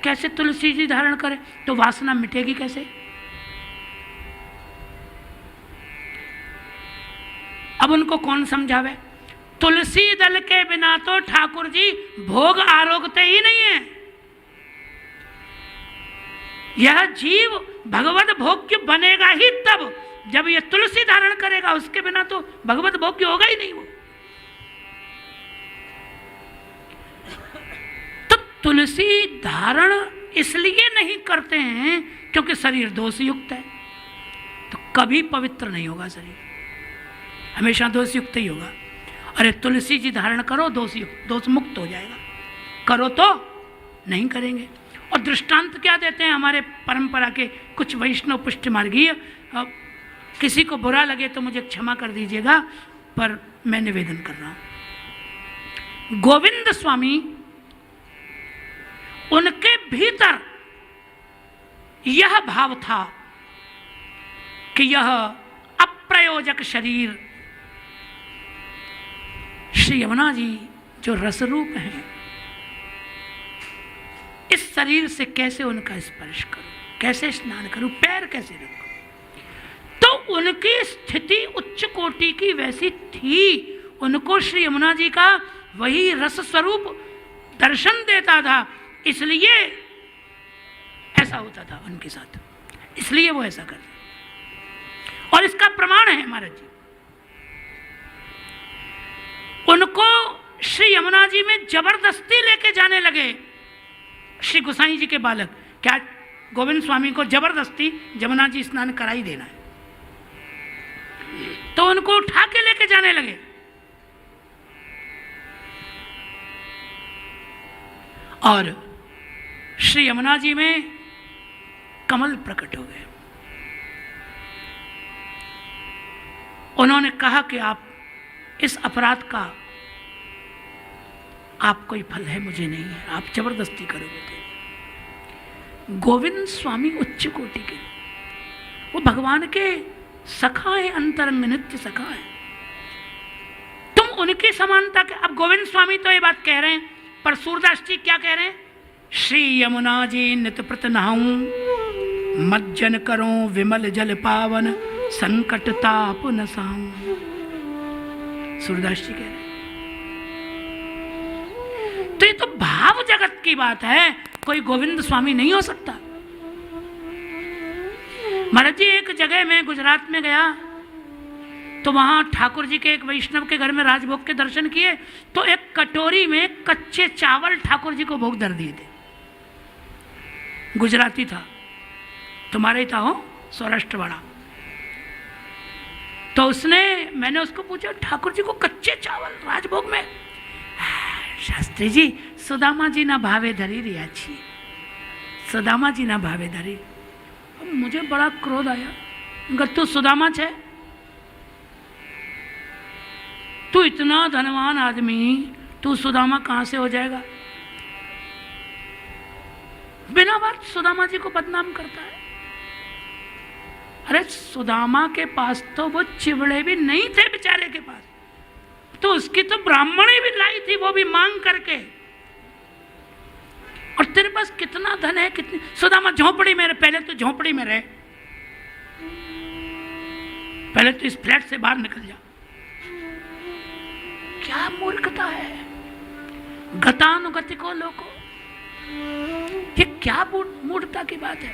कैसे तुलसी जी धारण करें? तो वासना मिटेगी कैसे? अब उनको कौन समझावे? तुलसी दल के बिना तो ठाकुर जी भोग आरोगते ही नहीं है। यह जीव भगवत भोग्य बनेगा ही तब जब यह तुलसी धारण करेगा, उसके बिना तो भगवत भोग्य होगा ही नहीं वो। तो तुलसी धारण इसलिए नहीं करते हैं क्योंकि शरीर दोष युक्त है, तो कभी पवित्र नहीं होगा शरीर, हमेशा दोष युक्त ही होगा। अरे तुलसी जी धारण करो, दोष मुक्त हो जाएगा, करो तो नहीं करेंगे। और दृष्टांत क्या देते हैं हमारे परंपरा के कुछ वैष्णव पुष्ट मार्गीय, किसी को बुरा लगे तो मुझे क्षमा कर दीजिएगा, पर मैं निवेदन कर रहा हूं। गोविंद स्वामी, उनके भीतर यह भाव था कि यह अप्रयोजक शरीर श्री यमुना जी जो रसरूप हैं, इस शरीर से कैसे उनका स्पर्श करूं, कैसे स्नान करूं, पैर कैसे रखूं। तो उनकी स्थिति उच्च कोटि की वैसी थी, उनको श्री यमुना जी का वही रस स्वरूप दर्शन देता था, इसलिए ऐसा होता था उनके साथ, इसलिए वो ऐसा करते। और इसका प्रमाण है महाराज जी, उनको श्री यमुना जी में जबरदस्ती लेके जाने लगे श्री गोसाई जी के बालक। क्या गोविंद स्वामी को जबरदस्ती यमुना जी स्नान करा ही देना है, तो उनको उठा के लेके जाने लगे। और श्री यमुना जी में कमल प्रकट हो गए। उन्होंने कहा कि आप इस अपराध का आप कोई फल है, मुझे नहीं है, आप जबरदस्ती करोगे तो। गोविंद स्वामी उच्च कोटि के, वो भगवान के सखा है, अंतरंग नित्य सखा है, तुम उनकी समानता के। अब गोविंद स्वामी तो ये बात कह रहे हैं, पर सूरदास जी क्या कह रहे हैं? श्री यमुना जी नित प्रत नहाऊं, मज्जन करो विमल जल पावन, संकट ताप नसाऊं। सूरदास जी कह रहे हैं। तो ये तो भाव जगत की बात है, कोई गोविंद स्वामी नहीं हो सकता। महाराज जी एक जगह में गुजरात में गया, तो वहां ठाकुर जी के एक वैष्णव के घर में राजभोग के दर्शन किए, तो एक कटोरी में कच्चे चावल ठाकुर जी को भोग धर दिए थे। गुजराती था, तुम्हारे ही था हो, सौराष्ट्र वाला। तो मैंने उसको पूछा, ठाकुर जी को कच्चे चावल राजभोग में? शास्त्री जी सुदामा जी ना भावे धरी रिया छी, सुदामा जी ना भावे धरी। मुझे बड़ा क्रोध आया, तू सुदामा छे, तू इतना धनवान आदमी, तू सुदामा कहां से हो जाएगा? बिना बात सुदामा जी को बदनाम करता है। अरे सुदामा के पास तो वो चिवड़े भी नहीं थे बेचारे के पास, तो उसकी तो ब्राह्मणी भी लाई थी, वो भी मांग करके। और तेरे पास कितना धन है, कितनी। सुदामा झोपड़ी में रहे, पहले तो झोपड़ी में रहे, पहले तो इस फ्लैट से बाहर निकल जा। क्या मूर्खता है, गतानुगतिको लोको। ये क्या मूर्खता की बात है?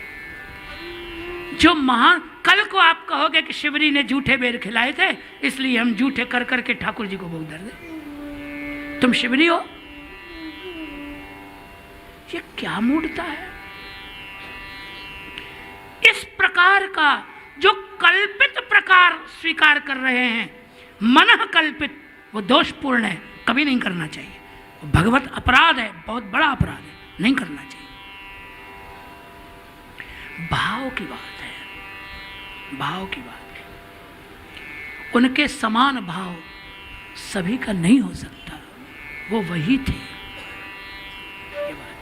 जो महान, कल को आप कहोगे कि शिवरी ने जूठे बेर खिलाए थे इसलिए हम जूठे कर करके ठाकुर जी को भोग धर दे। तुम शिवरी हो? ये क्या मूर्खता है? इस प्रकार का जो कल्पित प्रकार स्वीकार कर रहे हैं, मन कल्पित, वो दोषपूर्ण है, कभी नहीं करना चाहिए। भगवत अपराध है, बहुत बड़ा अपराध है, नहीं करना चाहिए। भाव की बात है, भाव की बात है। उनके समान भाव सभी का नहीं हो सकता, वो वही थे। ये बात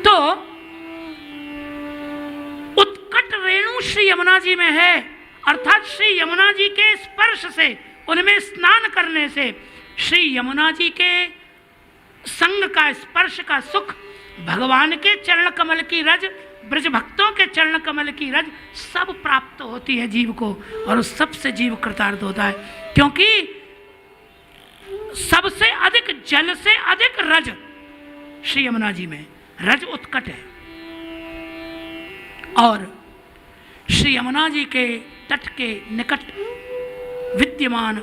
तो उत्कट रेणु श्री यमुना जी में है, अर्थात श्री यमुना जी के स्पर्श से, उनमें स्नान करने से श्री यमुना जी के संग का, स्पर्श का सुख, भगवान के चरण कमल की रज, ब्रज भक्तों के चरण कमल की रज सब प्राप्त होती है जीव को, और उस सबसे जीव कृतार्थ होता है। क्योंकि सबसे अधिक, जल से अधिक रज श्री यमुना जी में, रज उत्कट है। और श्री यमुना जी के तट के निकट विद्यमान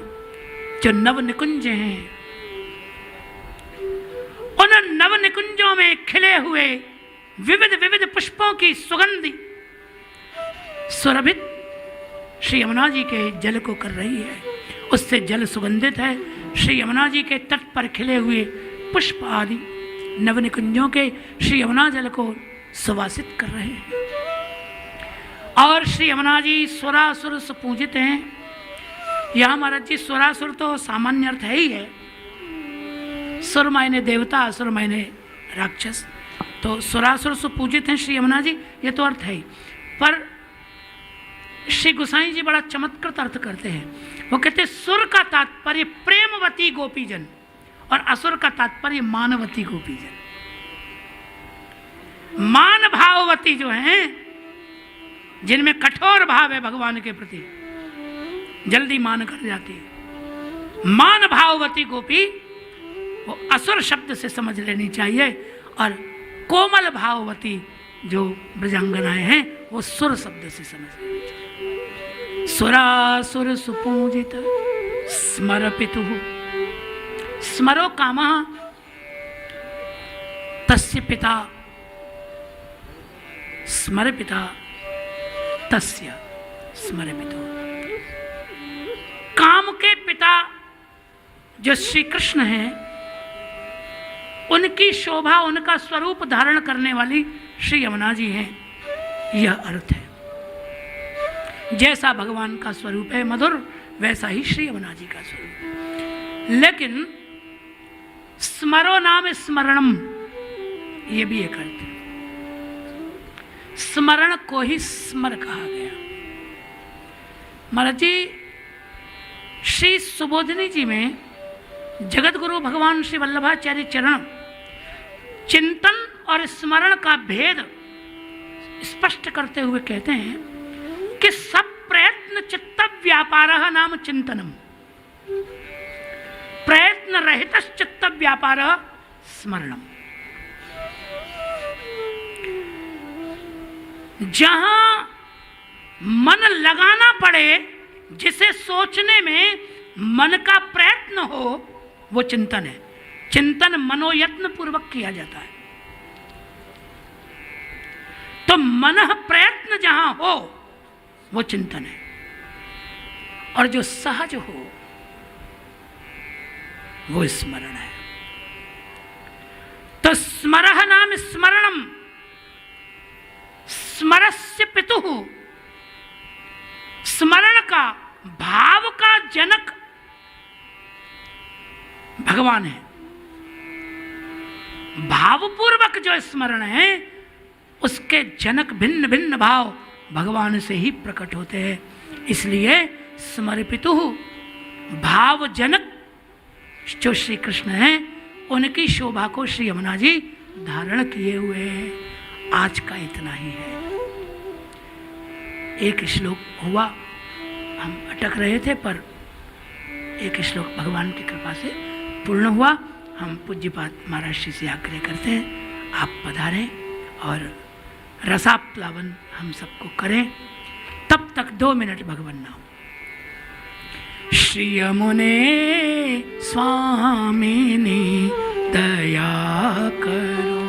जो नव निकुंज हैं, उन नव निकुंजों में खिले हुए विविध विविध पुष्पों की सुगंधी सुरभित श्री यमुना जी के जल को कर रही है। उससे जल सुगंधित है। श्री यमुना जी के तट पर खिले हुए पुष्प आदि नव निकुंजों के श्री यमुना जल को सुवासित कर रहे हैं। और श्री यमुना जी सुरासुर सुपूजित हैं। यहाँ महाराज जी सुरासुर तो सामान्य अर्थ है ही है। सुर मायने देवता, असुर मायने राक्षस। तो सुरासुर सुपूजित हैं श्री यमुना जी, ये तो अर्थ है ही। पर श्री गोसाई जी बड़ा चमत्कृत अर्थ करते हैं। वो कहते हैं सुर का तात्पर्य प्रेमवती गोपीजन और असुर का तात्पर्य मानवती गोपीजन। मान भाववती जो हैं, जिनमें कठोर भाव है भगवान के प्रति, जल्दी मान कर जाती है। मान भाववती गोपी वो असुर शब्द से समझ लेनी चाहिए, और कोमल भाववती जो ब्रजांगनाएं हैं वो सुर शब्द से समझ लेनी चाहिए। सुरासुर सुपूजित स्मर पितु स्मरो कामः तस्य पिता स्मर पिता तस्य स्मर पितु। काम के पिता जो श्री कृष्ण हैं, उनकी शोभा, उनका स्वरूप धारण करने वाली श्री यमुना जी हैं, यह अर्थ है। जैसा भगवान का स्वरूप है मधुर, वैसा ही श्री यमुना जी का स्वरूप। लेकिन स्मरो नाम स्मरणम, ये भी एक अर्थ है। स्मरण को ही स्मर कहा गया। महाराज जी श्री सुबोधिनी जी में जगत गुरु भगवान श्री वल्लभाचार्य चरण चिंतन और स्मरण का भेद स्पष्ट करते हुए कहते हैं कि सब प्रयत्न चित्त व्यापारः नाम चिंतनम, प्रयत्न रहित चित्त व्यापारः स्मरणम। जहां मन लगाना पड़े, जिसे सोचने में मन का प्रयत्न हो, वो चिंतन है। चिंतन मनोयत्न पूर्वक किया जाता है। तो मन प्रयत्न जहां हो वो चिंतन है, और जो सहज हो वो स्मरण है। तो स्मरः नाम स्मरणम, स्मरस्य पितुः, स्मरण का, भाव का जनक भगवान है। भावपूर्वक जो स्मरण है, उसके जनक भिन्न भिन्न भाव भगवान से ही प्रकट होते हैं। इसलिए स्मरपितु, भाव जनक जो श्री कृष्ण हैं, उनकी शोभा को श्री यमुना जी धारण किए हुए हैं। आज का इतना ही है। एक श्लोक हुआ, हम अटक रहे थे, पर एक श्लोक भगवान की कृपा से पूर्ण हुआ। हम पूज्यपाद महाराज श्री से आग्रह करते हैं, आप पधारें और रसाप्लावन हम सबको करें। तब तक 2 मिनट भगवान नाम। श्री यमुने स्वामिनी दया करो,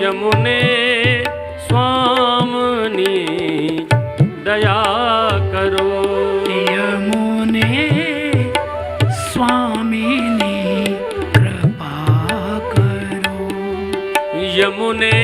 यमुने स्वामिनी दया करो, यमुने स्वामिनी कृपा करो, यमुने